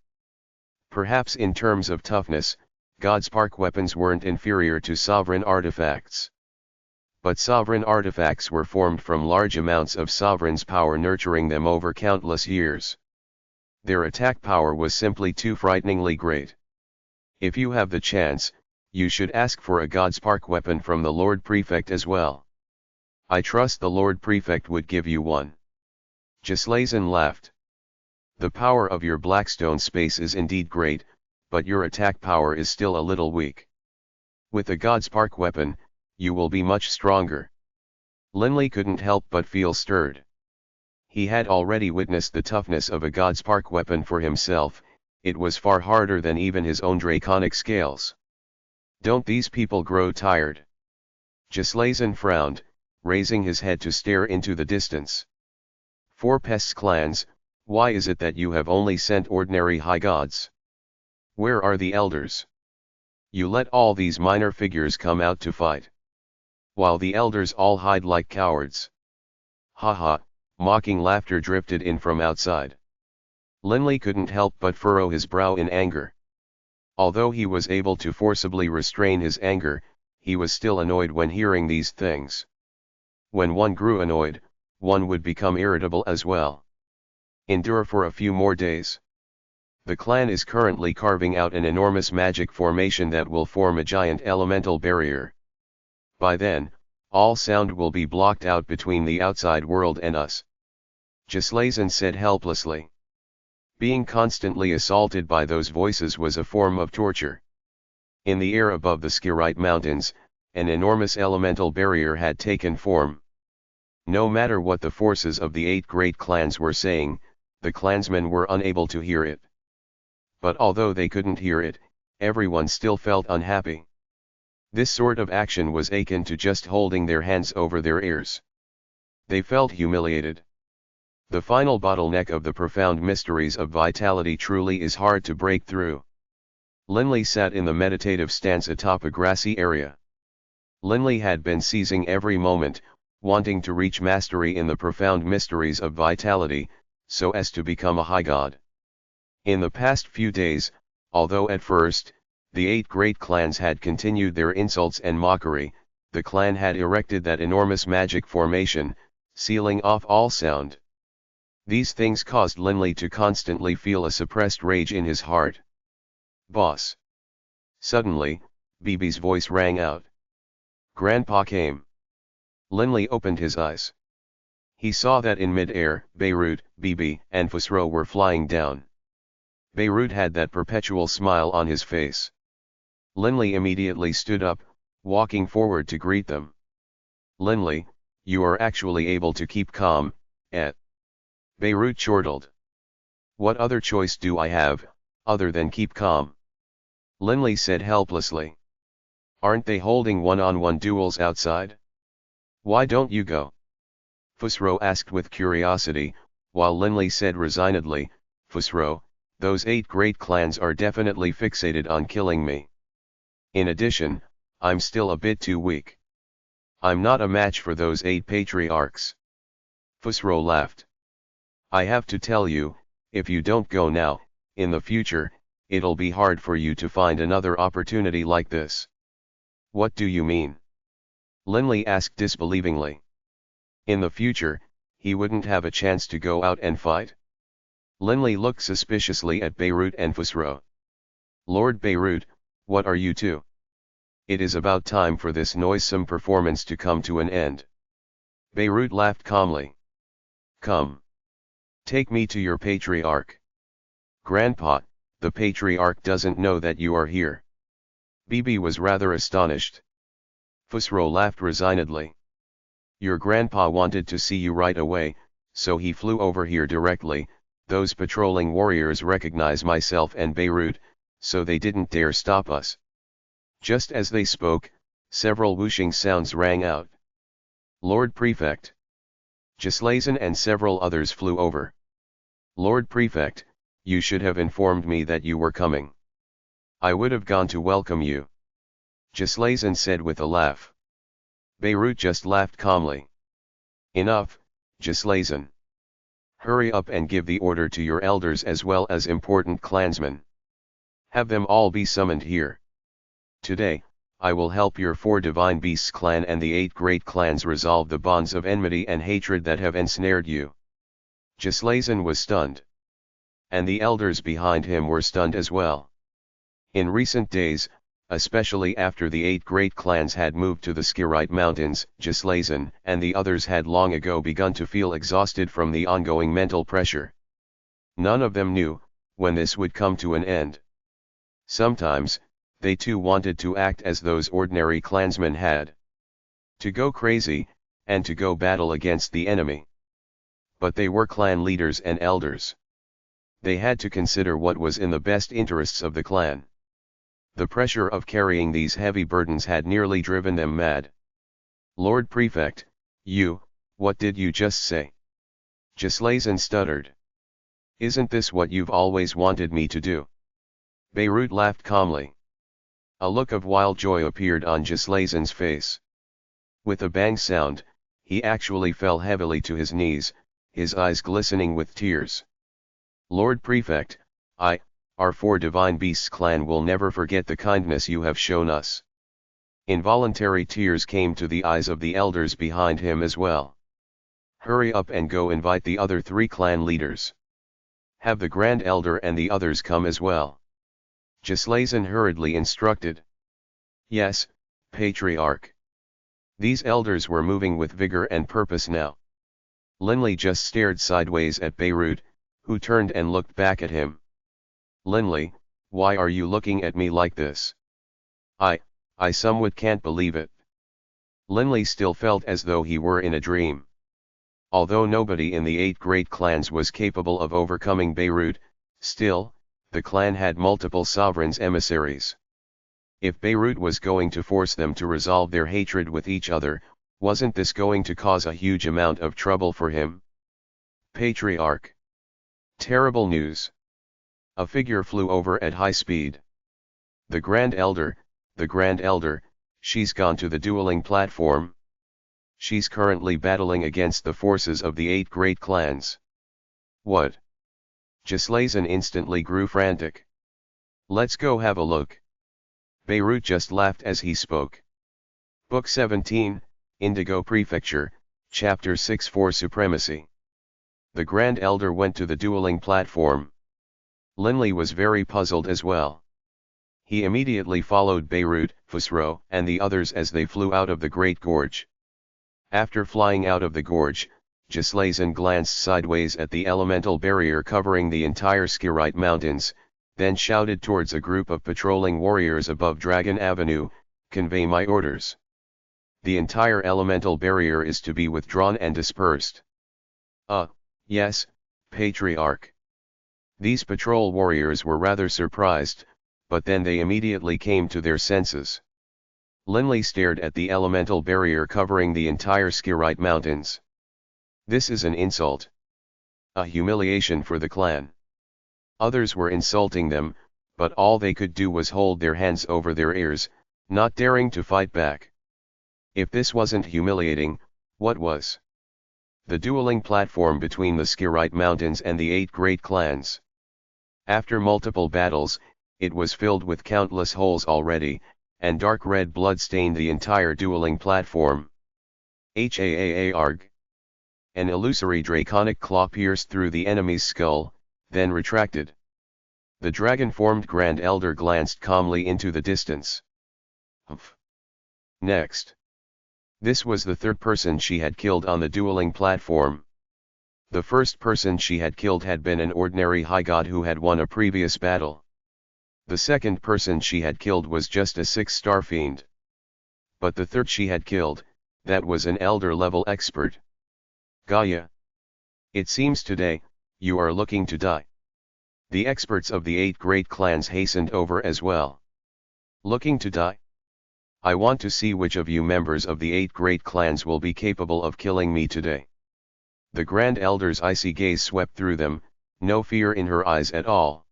Perhaps in terms of toughness, God's Park weapons weren't inferior to sovereign artifacts. But sovereign artifacts were formed from large amounts of sovereign's power nurturing them over countless years. Their attack power was simply too frighteningly great. If you have the chance, you should ask for a Godspark weapon from the Lord Prefect as well. I trust the Lord Prefect would give you one. Gislason laughed. The power of your Blackstone space is indeed great, but your attack power is still a little weak. With a Godspark weapon, you will be much stronger. Linley couldn't help but feel stirred. He had already witnessed the toughness of a Godspark weapon for himself. It was far harder than even his own draconic scales. Don't these people grow tired? Gislason frowned, raising his head to stare into the distance. For Pest's clans, why is it that you have only sent ordinary high gods? Where are the elders? You let all these minor figures come out to fight, while the elders all hide like cowards. Ha ha, mocking laughter drifted in from outside. Linley couldn't help but furrow his brow in anger. Although he was able to forcibly restrain his anger, he was still annoyed when hearing these things. When one grew annoyed, one would become irritable as well. Endure for a few more days. The clan is currently carving out an enormous magic formation that will form a giant elemental barrier. By then, all sound will be blocked out between the outside world and us. Gislason said helplessly. Being constantly assaulted by those voices was a form of torture. In the air above the Skirite Mountains, an enormous elemental barrier had taken form. No matter what the forces of the 8 great clans were saying, the clansmen were unable to hear it. But although they couldn't hear it, everyone still felt unhappy. This sort of action was akin to just holding their hands over their ears. They felt humiliated. The final bottleneck of the profound mysteries of vitality truly is hard to break through. Linley sat in the meditative stance atop a grassy area. Linley had been seizing every moment, wanting to reach mastery in the profound mysteries of vitality, so as to become a high god. In the past few days, although at first, the 8 great clans had continued their insults and mockery, the clan had erected that enormous magic formation, sealing off all sound. These things caused Linley to constantly feel a suppressed rage in his heart. Boss! Suddenly, Bibi's voice rang out. Grandpa came. Linley opened his eyes. He saw that in mid-air, Beirut, Bibi, and Fusro were flying down. Beirut had that perpetual smile on his face. Linley immediately stood up, walking forward to greet them. Linley, you are actually able to keep calm, eh? Beirut chortled. What other choice do I have, other than keep calm? Linley said helplessly. Aren't they holding one-on-one duels outside? Why don't you go? Fusro asked with curiosity, while Linley said resignedly, Fusro, those 8 great clans are definitely fixated on killing me. In addition, I'm still a bit too weak. I'm not a match for those 8 patriarchs. Fusro laughed. I have to tell you, if you don't go now, in the future, it'll be hard for you to find another opportunity like this. What do you mean? Linley asked disbelievingly. In the future, he wouldn't have a chance to go out and fight? Linley looked suspiciously at Beirut and Fusro. Lord Beirut, what are you two? It is about time for this noisome performance to come to an end. Beirut laughed calmly. Come. Take me to your patriarch. Grandpa, the patriarch doesn't know that you are here. Bibi was rather astonished. Fusro laughed resignedly. Your grandpa wanted to see you right away, so he flew over here directly. Those patrolling warriors recognize myself and Beirut, so they didn't dare stop us. Just as they spoke, several whooshing sounds rang out. Lord Prefect. Gislason and several others flew over. Lord Prefect, you should have informed me that you were coming. I would have gone to welcome you. Gislason said with a laugh. Beirut just laughed calmly. Enough, Gislason. Hurry up and give the order to your elders as well as important clansmen. Have them all be summoned here. Today, I will help your 4 divine beasts clan and the 8 great clans resolve the bonds of enmity and hatred that have ensnared you. Gislason was stunned. And the elders behind him were stunned as well. In recent days, especially after the 8 great clans had moved to the Skirite Mountains, Gislason and the others had long ago begun to feel exhausted from the ongoing mental pressure. None of them knew when this would come to an end. Sometimes, they too wanted to act as those ordinary clansmen had. To go crazy, and to go battle against the enemy. But they were clan leaders and elders. They had to consider what was in the best interests of the clan. The pressure of carrying these heavy burdens had nearly driven them mad. Lord Prefect, what did you just say? Gislason stuttered. Isn't this what you've always wanted me to do? Beirut laughed calmly. A look of wild joy appeared on Gislason's face. With a bang sound, he actually fell heavily to his knees, his eyes glistening with tears. Lord Prefect, our 4 divine beasts clan will never forget the kindness you have shown us. Involuntary tears came to the eyes of the elders behind him as well. Hurry up and go invite the other 3 clan leaders. Have the Grand Elder and the others come as well. Gislason hurriedly instructed. Yes, Patriarch. These elders were moving with vigor and purpose now. Linley just stared sideways at Beirut, who turned and looked back at him. Linley, why are you looking at me like this? I somewhat can't believe it. Linley still felt as though he were in a dream. Although nobody in the 8 great clans was capable of overcoming Beirut, still, the clan had multiple sovereigns' emissaries. If Beirut was going to force them to resolve their hatred with each other, wasn't this going to cause a huge amount of trouble for him? Patriarch. Terrible news. A figure flew over at high speed. The Grand Elder, she's gone to the dueling platform. She's currently battling against the forces of the 8 great clans. What? Gislason instantly grew frantic. Let's go have a look. Beirut just laughed as he spoke. Book 17, Indigo Prefecture, Chapter 6 for Supremacy. The Grand Elder went to the dueling platform. Linley was very puzzled as well. He immediately followed Beirut, Fusro, and the others as they flew out of the Great Gorge. After flying out of the gorge, Gislason glanced sideways at the elemental barrier covering the entire Skirite Mountains, then shouted towards a group of patrolling warriors above Dragon Avenue, "Convey my orders. The entire elemental barrier is to be withdrawn and dispersed." Yes, Patriarch. These patrol warriors were rather surprised, but then they immediately came to their senses. Linley stared at the elemental barrier covering the entire Skirite Mountains. This is an insult. A humiliation for the clan. Others were insulting them, but all they could do was hold their hands over their ears, not daring to fight back. If this wasn't humiliating, what was? The dueling platform between the Skirite Mountains and the 8 great clans. After multiple battles, it was filled with countless holes already, and dark red blood stained the entire dueling platform. Arg. An illusory draconic claw pierced through the enemy's skull, then retracted. The dragon-formed Grand Elder glanced calmly into the distance. Humph. Next. This was the 3rd person she had killed on the dueling platform. The first person she had killed had been an ordinary high god who had won a previous battle. The second person she had killed was just a 6-star fiend. But the 3rd she had killed, that was an elder-level expert. Gaia. It seems today, you are looking to die. The experts of the 8 great clans hastened over as well. Looking to die? I want to see which of you members of the 8 great clans will be capable of killing me today. The Grand Elder's icy gaze swept through them, no fear in her eyes at all.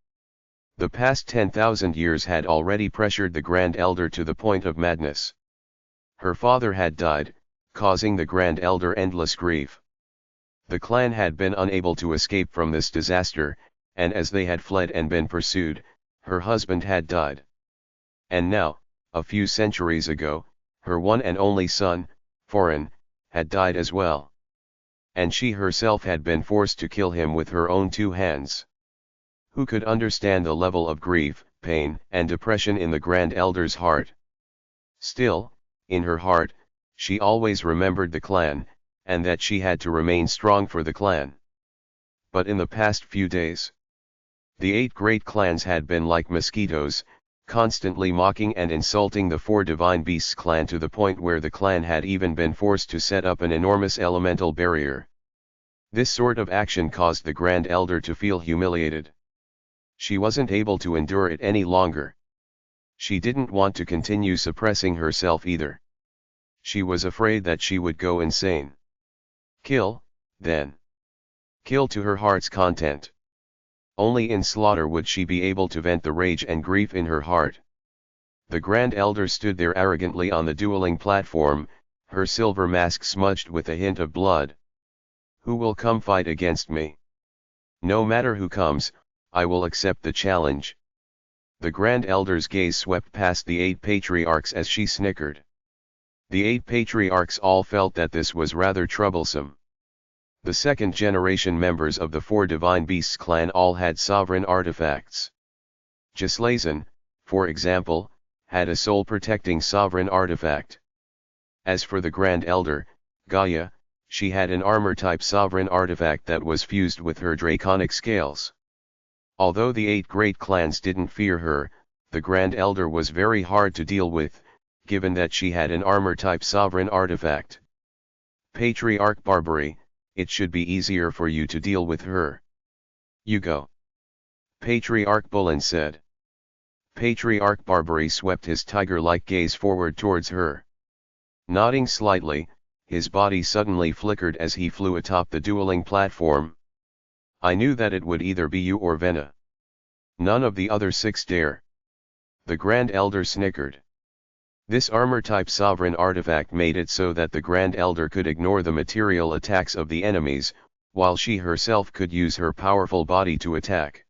The past 10,000 years had already pressured the Grand Elder to the point of madness. Her father had died, causing the Grand Elder endless grief. The clan had been unable to escape from this disaster, and as they had fled and been pursued, her husband had died. And now, a few centuries ago, her one and only son, Foreign, had died as well. And she herself had been forced to kill him with her own two hands. Who could understand the level of grief, pain, and depression in the Grand Elder's heart? Still, in her heart, she always remembered the clan, and that she had to remain strong for the clan. But in the past few days, the 8 great clans had been like mosquitoes, constantly mocking and insulting the 4 Divine Beasts clan to the point where the clan had even been forced to set up an enormous elemental barrier. This sort of action caused the Grand Elder to feel humiliated. She wasn't able to endure it any longer. She didn't want to continue suppressing herself either. She was afraid that she would go insane. Kill, then. Kill to her heart's content. Only in slaughter would she be able to vent the rage and grief in her heart. The Grand Elder stood there arrogantly on the dueling platform, her silver mask smudged with a hint of blood. Who will come fight against me? No matter who comes, I will accept the challenge. The Grand Elder's gaze swept past the 8 patriarchs as she snickered. The 8 patriarchs all felt that this was rather troublesome. The second-generation members of the 4 Divine Beasts clan all had sovereign artifacts. Gislason, for example, had a soul-protecting sovereign artifact. As for the Grand Elder, Gaia, she had an armor-type sovereign artifact that was fused with her draconic scales. Although the 8 great clans didn't fear her, the Grand Elder was very hard to deal with, given that she had an armor-type sovereign artifact. Patriarch Barbary, it should be easier for you to deal with her. You go. Patriarch Bullen said. Patriarch Barbary swept his tiger-like gaze forward towards her. Nodding slightly, his body suddenly flickered as he flew atop the dueling platform. I knew that it would either be you or Vena. None of the other 6 dare. The Grand Elder snickered. This armor-type sovereign artifact made it so that the Grand Elder could ignore the material attacks of the enemies, while she herself could use her powerful body to attack.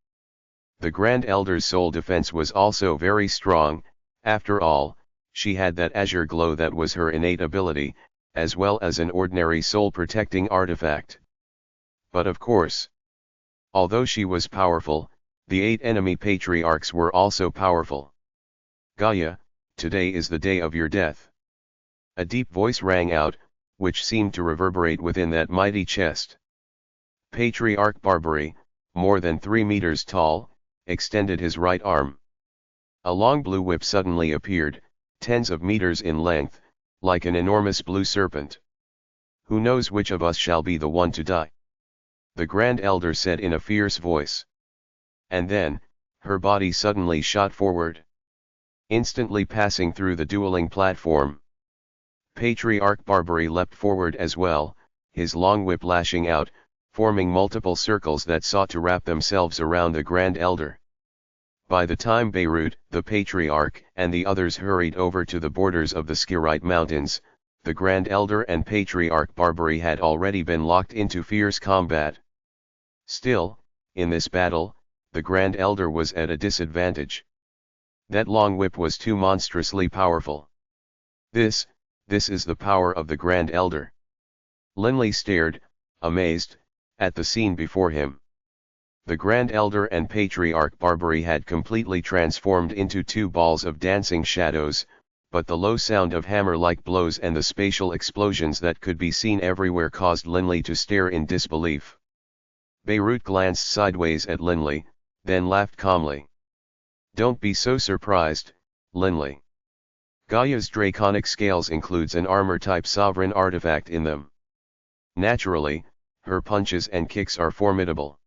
The Grand Elder's soul defense was also very strong. After all, she had that azure glow that was her innate ability, as well as an ordinary soul-protecting artifact. But of course, although she was powerful, the 8 enemy patriarchs were also powerful. Gaia, today is the day of your death. A deep voice rang out, which seemed to reverberate within that mighty chest. Patriarch Barbary, more than 3 meters tall, extended his right arm. A long blue whip suddenly appeared, tens of meters in length, like an enormous blue serpent. Who knows which of us shall be the one to die? The Grand Elder said in a fierce voice. And then, her body suddenly shot forward, instantly passing through the dueling platform. Patriarch Barbary leapt forward as well, his long whip lashing out, forming multiple circles that sought to wrap themselves around the Grand Elder. By the time Beirut, the Patriarch, and the others hurried over to the borders of the Skirite Mountains, the Grand Elder and Patriarch Barbary had already been locked into fierce combat. Still, in this battle, the Grand Elder was at a disadvantage. That long whip was too monstrously powerful. This is the power of the Grand Elder. Linley stared, amazed, at the scene before him. The Grand Elder and Patriarch Barbary had completely transformed into 2 balls of dancing shadows, but the low sound of hammer-like blows and the spatial explosions that could be seen everywhere caused Linley to stare in disbelief. Beirut glanced sideways at Linley, then laughed calmly. Don't be so surprised, Linley. Gaia's draconic scales includes an armor-type sovereign artifact in them. Naturally, her punches and kicks are formidable.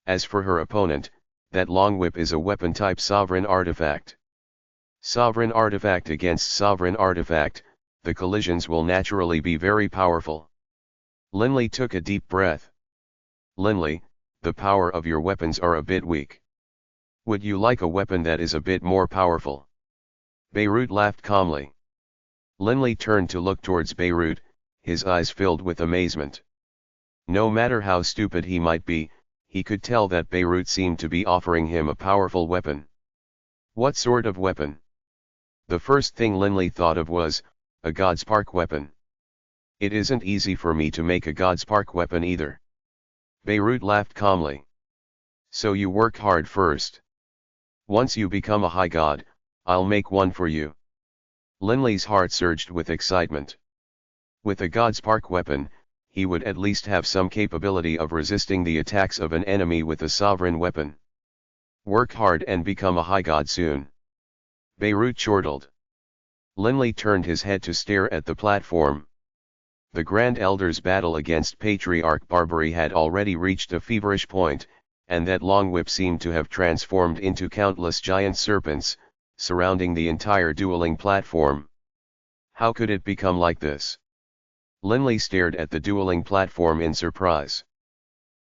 As for her opponent, that long whip is a weapon-type sovereign artifact. Sovereign artifact against sovereign artifact, the collisions will naturally be very powerful. Linley took a deep breath. Linley, the power of your weapons are a bit weak. Would you like a weapon that is a bit more powerful? Beirut laughed calmly. Linley turned to look towards Beirut, his eyes filled with amazement. No matter how stupid he might be, he could tell that Beirut seemed to be offering him a powerful weapon. What sort of weapon? The first thing Linley thought of was, a Godspark weapon. It isn't easy for me to make a Godspark weapon either. Beirut laughed calmly. So you work hard first. Once you become a high god, I'll make one for you. Linley's heart surged with excitement. With a Godspark weapon, he would at least have some capability of resisting the attacks of an enemy with a sovereign weapon. Work hard and become a high god soon. Beirut chortled. Linley turned his head to stare at the platform. The Grand Elder's battle against Patriarch Barbary had already reached a feverish point, and that long whip seemed to have transformed into countless giant serpents, surrounding the entire dueling platform. How could it become like this? Linley stared at the dueling platform in surprise.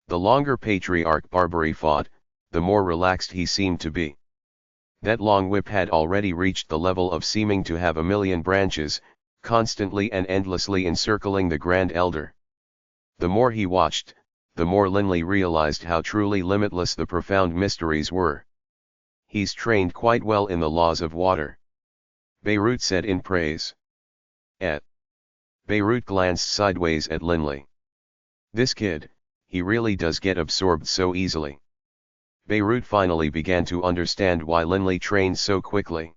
The longer Patriarch Barbary fought, the more relaxed he seemed to be. That long whip had already reached the level of seeming to have 1,000,000 branches, constantly and endlessly encircling the Grand Elder. The more he watched, the more Linley realized how truly limitless the profound mysteries were. He's trained quite well in the laws of water, Beirut said in praise. Beirut glanced sideways at Linley. This kid, he really does get absorbed so easily. Beirut finally began to understand why Linley trained so quickly.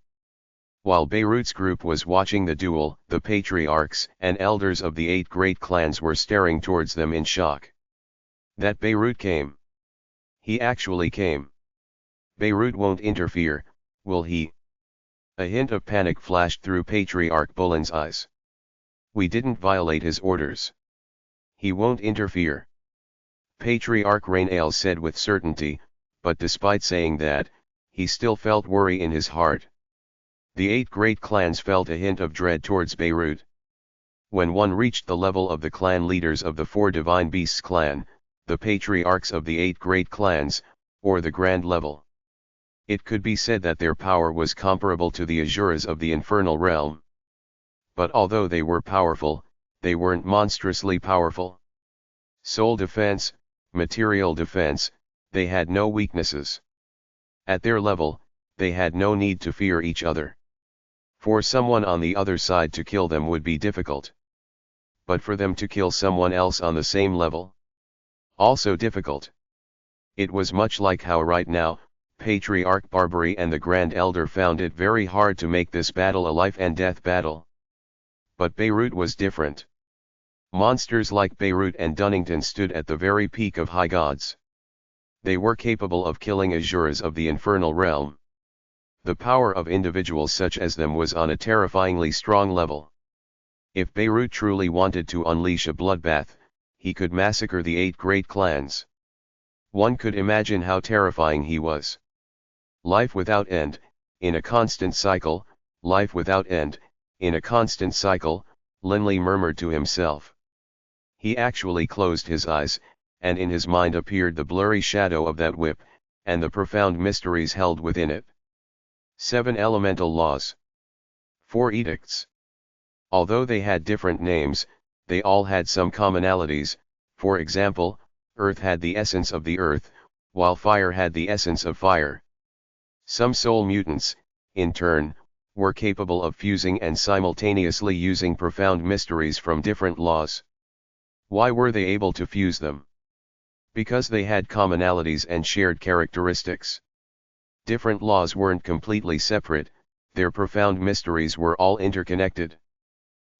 While Beirut's group was watching the duel, the patriarchs and elders of the 8 great clans were staring towards them in shock. That Beirut came. He actually came. Beirut won't interfere, will he? A hint of panic flashed through Patriarch Bolan's eyes. We didn't violate his orders. He won't interfere. Patriarch Rainale said with certainty, but despite saying that, he still felt worry in his heart. The 8 great clans felt a hint of dread towards Beirut. When one reached the level of the clan leaders of the 4 Divine Beasts clan, the patriarchs of the 8 great clans, or the grand level, it could be said that their power was comparable to the Asuras of the infernal realm. But although they were powerful, they weren't monstrously powerful. Soul defense, material defense, they had no weaknesses. At their level, they had no need to fear each other. For someone on the other side to kill them would be difficult. But for them to kill someone else on the same level? Also difficult. It was much like how right now, Patriarch Barbary and the Grand Elder found it very hard to make this battle a life and death battle. But Beirut was different. Monsters like Beirut and Dunnington stood at the very peak of high gods. They were capable of killing Asuras of the infernal realm. The power of individuals such as them was on a terrifyingly strong level. If Beirut truly wanted to unleash a bloodbath, he could massacre the 8 great clans. One could imagine how terrifying he was. Life without end, in a constant cycle, life without end, in a constant cycle, Linley murmured to himself. He actually closed his eyes, and in his mind appeared the blurry shadow of that whip, and the profound mysteries held within it. 7 elemental laws. 4 edicts. Although they had different names, they all had some commonalities. For example, earth had the essence of the earth, while fire had the essence of fire. Some soul mutants, in turn, were capable of fusing and simultaneously using profound mysteries from different laws. Why were they able to fuse them? Because they had commonalities and shared characteristics. Different laws weren't completely separate, their profound mysteries were all interconnected.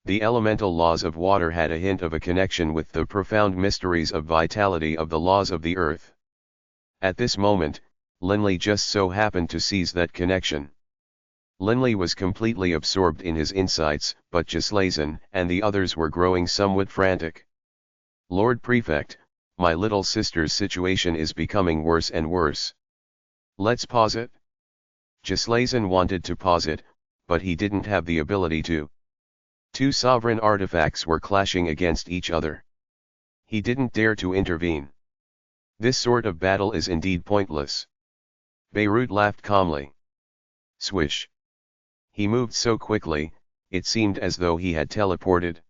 The elemental laws of water had a hint of a connection with the profound mysteries of vitality of the laws of the earth. At this moment, Linley just so happened to seize that connection. Linley was completely absorbed in his insights, but Gislason and the others were growing somewhat frantic. Lord Prefect, my little sister's situation is becoming worse and worse. Let's pause it. Gislason wanted to pause it, but he didn't have the ability to. 2 sovereign artifacts were clashing against each other. He didn't dare to intervene. This sort of battle is indeed pointless. Beirut laughed calmly. Swish. He moved so quickly, it seemed as though he had teleported.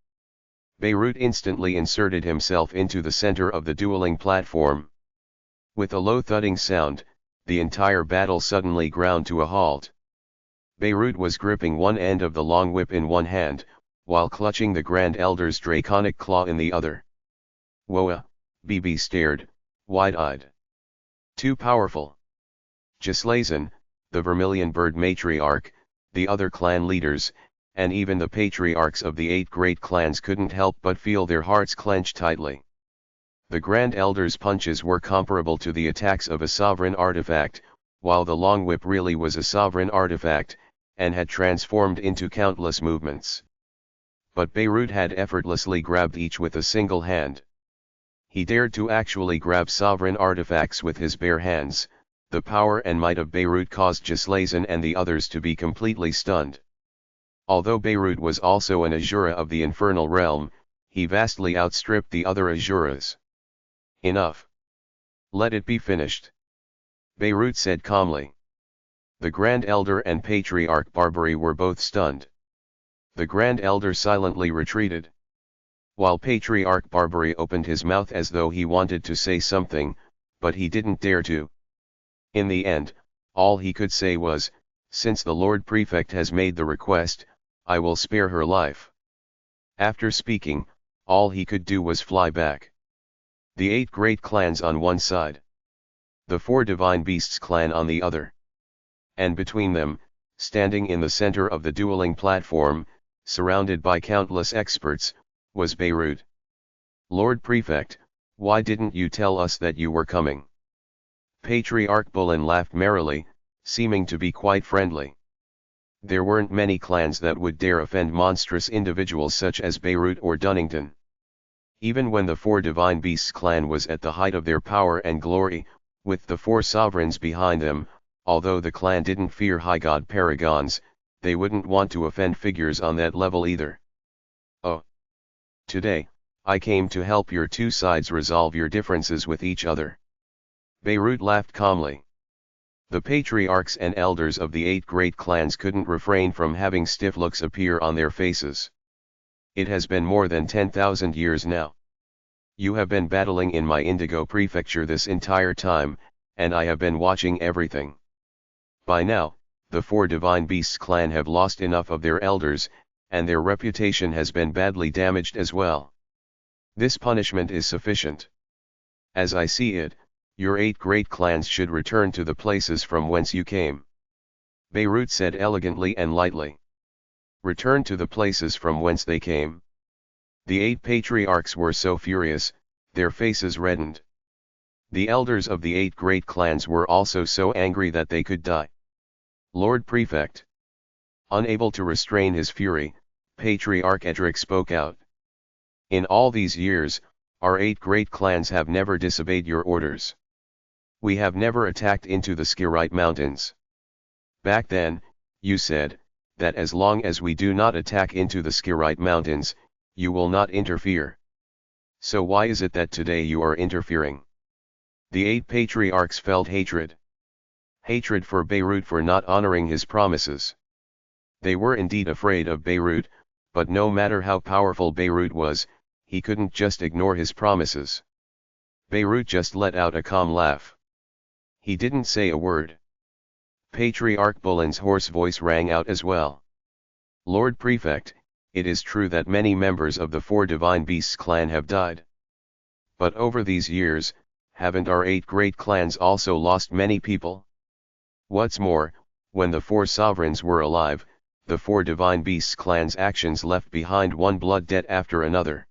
Beirut instantly inserted himself into the center of the dueling platform. With a low thudding sound, the entire battle suddenly ground to a halt. Beirut was gripping one end of the long whip in one hand, while clutching the Grand Elder's draconic claw in the other. Woa, Bibi stared, wide-eyed. Too powerful. Gislason, the Vermilion Bird matriarch, the other clan leaders, and even the patriarchs of the 8 great clans couldn't help but feel their hearts clench tightly. The Grand Elder's punches were comparable to the attacks of a sovereign artifact, while the long whip really was a sovereign artifact, and had transformed into countless movements. But Beirut had effortlessly grabbed each with a single hand. He dared to actually grab sovereign artifacts with his bare hands. The power and might of Beirut caused Gislason and the others to be completely stunned. Although Beirut was also an Azura of the infernal realm, he vastly outstripped the other Azuras. Enough. Let it be finished. Beirut said calmly. The Grand Elder and Patriarch Barbary were both stunned. The Grand Elder silently retreated. While Patriarch Barbary opened his mouth as though he wanted to say something, but he didn't dare to. In the end, all he could say was, "Since the Lord Prefect has made the request, I will spare her life." After speaking, all he could do was fly back. The 8 great clans on one side. The 4 divine beasts clan on the other. And between them, standing in the center of the dueling platform, surrounded by countless experts, was Beirut. "Lord Prefect, why didn't you tell us that you were coming?" Patriarch Bullen laughed merrily, seeming to be quite friendly. There weren't many clans that would dare offend monstrous individuals such as Beirut or Dunnington. Even when the 4 Divine Beasts clan was at the height of their power and glory, with the 4 sovereigns behind them, although the clan didn't fear high god paragons, they wouldn't want to offend figures on that level either. "Oh. Today, I came to help your 2 sides resolve your differences with each other." Beirut laughed calmly. The patriarchs and elders of the 8 great clans couldn't refrain from having stiff looks appear on their faces. "It has been more than 10,000 years now. You have been battling in my Indigo Prefecture this entire time, and I have been watching everything. By now, the 4 Divine Beasts clan have lost enough of their elders, and their reputation has been badly damaged as well. This punishment is sufficient. As I see it, your 8 great clans should return to the places from whence you came." Beirut said elegantly and lightly. Return to the places from whence they came. The 8 patriarchs were so furious, their faces reddened. The elders of the 8 great clans were also so angry that they could die. "Lord Prefect." Unable to restrain his fury, Patriarch Edric spoke out. "In all these years, our 8 great clans have never disobeyed your orders. We have never attacked into the Skirite Mountains. Back then, you said, that as long as we do not attack into the Skirite Mountains, you will not interfere. So why is it that today you are interfering?" The 8 patriarchs felt hatred. Hatred for Beirut for not honoring his promises. They were indeed afraid of Beirut, but no matter how powerful Beirut was, he couldn't just ignore his promises. Beirut just let out a calm laugh. He didn't say a word. Patriarch Bullen's hoarse voice rang out as well. "Lord Prefect, it is true that many members of the 4 Divine Beasts clan have died. But over these years, haven't our 8 great clans also lost many people? What's more, when the 4 sovereigns were alive, the 4 Divine Beasts clan's actions left behind one blood debt after another.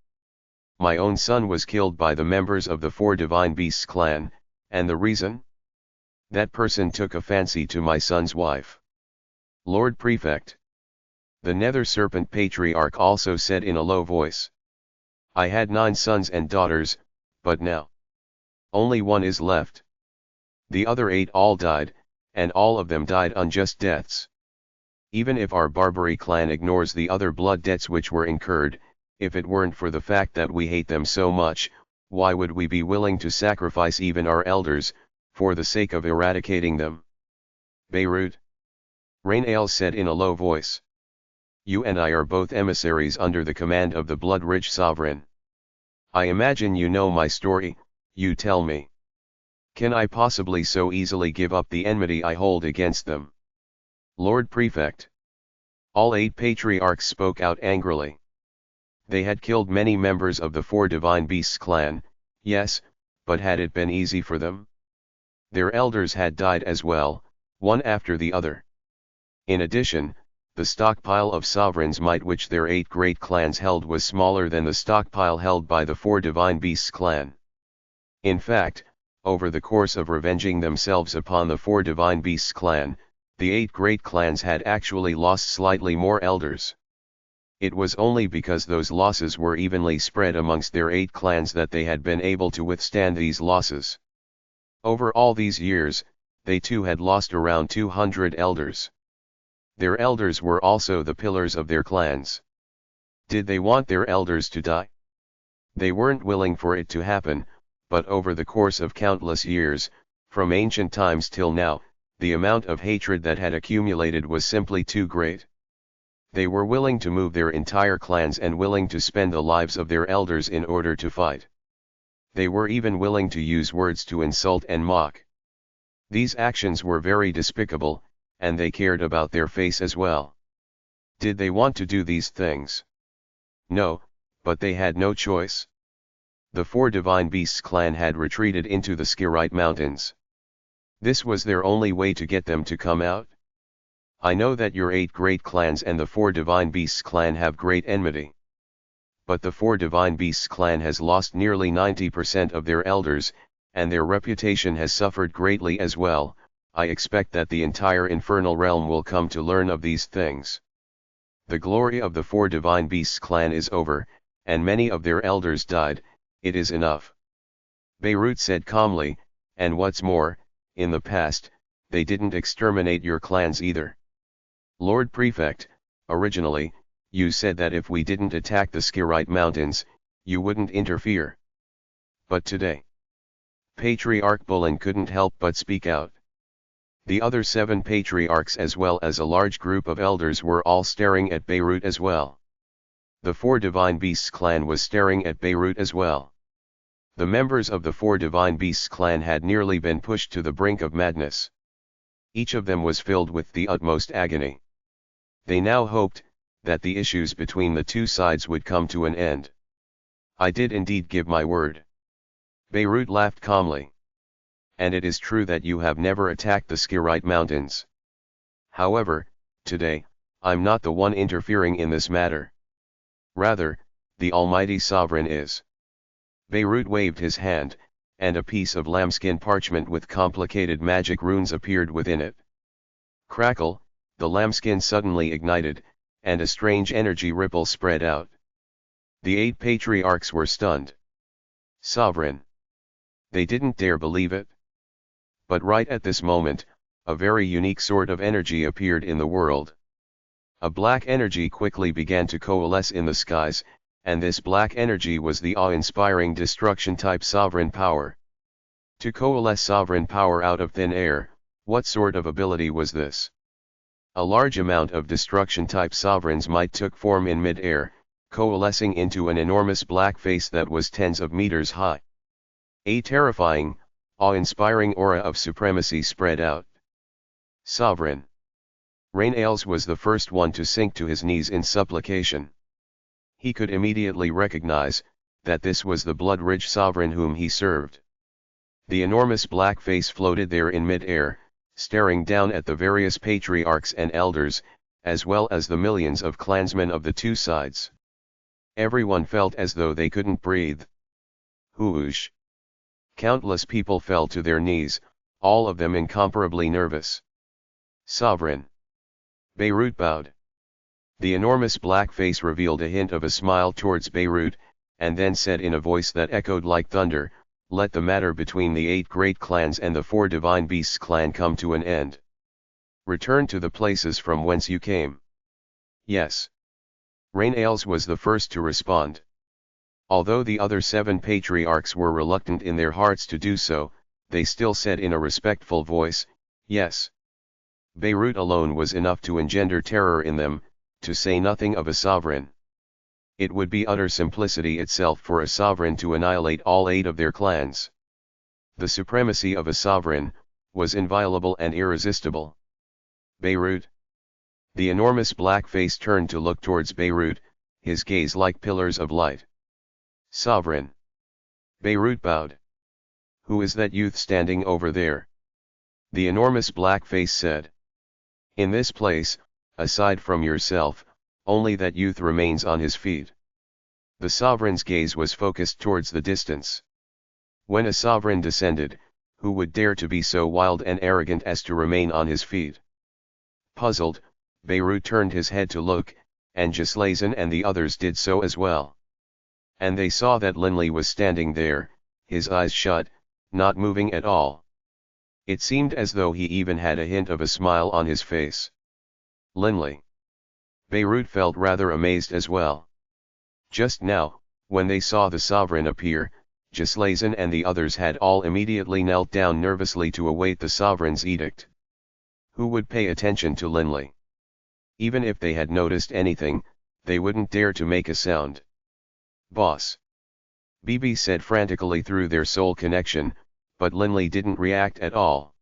My own son was killed by the members of the 4 Divine Beasts clan, and the reason? That person took a fancy to my son's wife. Lord Prefect." The Nether Serpent Patriarch also said in a low voice. "I had 9 sons and daughters, but now only 1 is left. The other 8 all died, and all of them died unjust deaths. Even if our Barbary clan ignores the other blood debts which were incurred, if it weren't for the fact that we hate them so much, why would we be willing to sacrifice even our elders, for the sake of eradicating them?" "Beirut," Rainael said in a low voice. "You and I are both emissaries under the command of the blood-rich sovereign. I imagine you know my story, you tell me. Can I possibly so easily give up the enmity I hold against them?" Lord Prefect. All 8 patriarchs spoke out angrily. They had killed many members of the 4 divine beasts clan, yes, but had it been easy for them? Their elders had died as well, one after the other. In addition, the stockpile of sovereign's might which their 8 great clans held was smaller than the stockpile held by the 4 divine beasts clan. In fact, over the course of revenging themselves upon the 4 divine beasts clan, the 8 great clans had actually lost slightly more elders. It was only because those losses were evenly spread amongst their 8 clans that they had been able to withstand these losses. Over all these years, they too had lost around 200 elders. Their elders were also the pillars of their clans. Did they want their elders to die? They weren't willing for it to happen, but over the course of countless years, from ancient times till now, the amount of hatred that had accumulated was simply too great. They were willing to move their entire clans and willing to spend the lives of their elders in order to fight. They were even willing to use words to insult and mock. These actions were very despicable, and they cared about their face as well. Did they want to do these things? No, but they had no choice. The 4 divine beasts clan had retreated into the Skirite mountains. This was their only way to get them to come out. I know that your 8 great clans and the 4 divine beasts clan have great enmity. But the 4 divine beasts clan has lost nearly 90% of their elders, and their reputation has suffered greatly as well. I expect that the entire infernal realm will come to learn of these things. The glory of the 4 divine beasts clan is over, and many of their elders died. It is enough. Beirut said calmly, and what's more, in the past, they didn't exterminate your clans either. Lord Prefect, originally, you said that if we didn't attack the Skirite mountains, you wouldn't interfere. But today, Patriarch Bullen couldn't help but speak out. The other 7 patriarchs as well as a large group of elders were all staring at Beirut as well. The 4 divine beasts clan was staring at Beirut as well. The members of the 4 divine beasts clan had nearly been pushed to the brink of madness. Each of them was filled with the utmost agony. They now hoped that the issues between the 2 sides would come to an end. I did indeed give my word. Beirut laughed calmly. And it is true that you have never attacked the Skirite mountains. However, today, I'm not the one interfering in this matter. Rather, the Almighty Sovereign is. Beirut waved his hand, and a piece of lambskin parchment with complicated magic runes appeared within it. Crackle, the lambskin suddenly ignited, and a strange energy ripple spread out. The 8 patriarchs were stunned. Sovereign. They didn't dare believe it. But right at this moment, a very unique sort of energy appeared in the world. A black energy quickly began to coalesce in the skies, and this black energy was the awe-inspiring destruction-type sovereign power. To coalesce sovereign power out of thin air, what sort of ability was this? A large amount of destruction-type sovereign's might took form in mid-air, coalescing into an enormous black face that was tens of meters high. A terrifying, awe-inspiring aura of supremacy spread out. Sovereign. Rainales was the first one to sink to his knees in supplication. He could immediately recognize that this was the blood-rich sovereign whom he served. The enormous black face floated there in mid-air, staring down at the various patriarchs and elders, as well as the millions of clansmen of the 2 sides. Everyone felt as though they couldn't breathe. Whoosh! Countless people fell to their knees, all of them incomparably nervous. Sovereign. Beirut bowed. The enormous black face revealed a hint of a smile towards Beirut, and then said in a voice that echoed like thunder, "Let the matter between the 8 great clans and the 4 divine beasts clan come to an end. Return to the places from whence you came." Yes. Rainales was the first to respond. Although the other 7 patriarchs were reluctant in their hearts to do so, they still said in a respectful voice, "Yes." Beirut alone was enough to engender terror in them, to say nothing of a sovereign. It would be utter simplicity itself for a sovereign to annihilate all 8 of their clans. The supremacy of a sovereign was inviolable and irresistible. Beirut. The enormous black face turned to look towards Beirut, his gaze like pillars of light. Sovereign. Beirut bowed. Who is that youth standing over there? The enormous black face said. In this place, aside from yourself, only that youth remains on his feet. The sovereign's gaze was focused towards the distance. When a sovereign descended, who would dare to be so wild and arrogant as to remain on his feet? Puzzled, Beirut turned his head to look, and Gislason and the others did so as well. And they saw that Linley was standing there, his eyes shut, not moving at all. It seemed as though he even had a hint of a smile on his face. Linley. Beirut felt rather amazed as well. Just now, when they saw the sovereign appear, Gislason and the others had all immediately knelt down nervously to await the sovereign's edict. Who would pay attention to Linley? Even if they had noticed anything, they wouldn't dare to make a sound. Boss. BB said frantically through their soul connection, but Linley didn't react at all.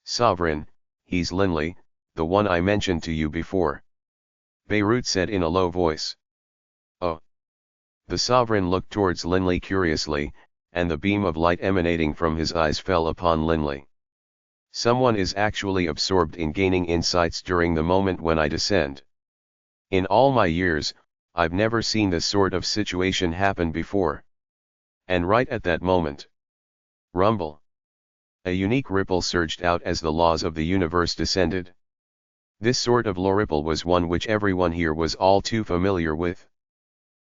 Sovereign, he's Linley, the one I mentioned to you before. Beirut said in a low voice. Oh. The sovereign looked towards Linley curiously, and the beam of light emanating from his eyes fell upon Linley. Someone is actually absorbed in gaining insights during the moment when I descend. In all my years, I've never seen this sort of situation happen before. And right at that moment. Rumble. A unique ripple surged out as the laws of the universe descended. This sort of law ripple was one which everyone here was all too familiar with.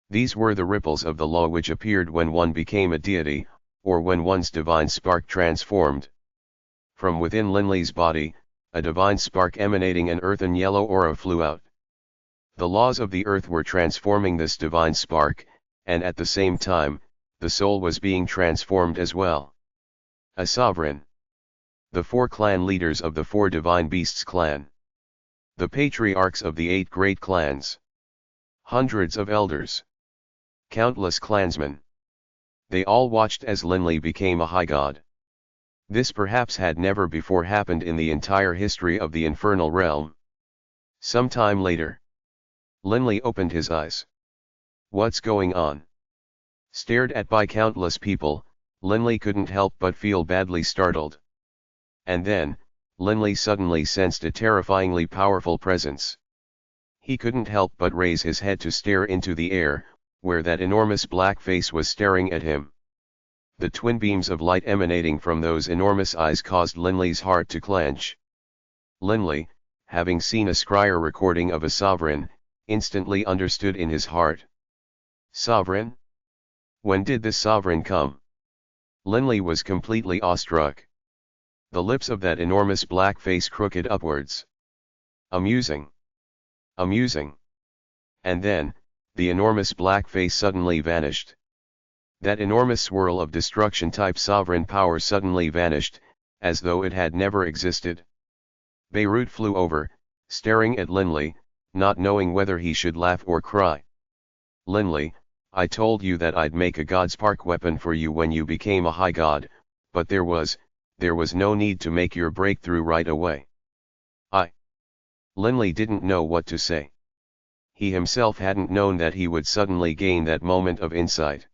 These were the ripples of the law which appeared when one became a deity, or when one's divine spark transformed. From within Linley's body, a divine spark emanating an earthen yellow aura flew out. The laws of the earth were transforming this divine spark, and at the same time, the soul was being transformed as well. A sovereign. The 4 clan leaders of the 4 divine beasts clan. The patriarchs of the 8 great clans. Hundreds of elders. Countless clansmen. They all watched as Linley became a high god. This perhaps had never before happened in the entire history of the infernal realm. Some time later. Linley opened his eyes. What's going on? Stared at by countless people, Linley couldn't help but feel badly startled. And then, Linley suddenly sensed a terrifyingly powerful presence. He couldn't help but raise his head to stare into the air, where that enormous black face was staring at him. The twin beams of light emanating from those enormous eyes caused Linley's heart to clench. Linley, having seen a scryer recording of a sovereign, instantly understood in his heart. Sovereign? When did this sovereign come? Linley was completely awestruck. The lips of that enormous black face crooked upwards. Amusing. Amusing. And then, the enormous black face suddenly vanished. That enormous swirl of destruction-type sovereign power suddenly vanished, as though it had never existed. Beirut flew over, staring at Linley, not knowing whether he should laugh or cry. Linley, I told you that I'd make a Godspark weapon for you when you became a high god, but there was no need to make your breakthrough right away. Linley didn't know what to say. He himself hadn't known that he would suddenly gain that moment of insight.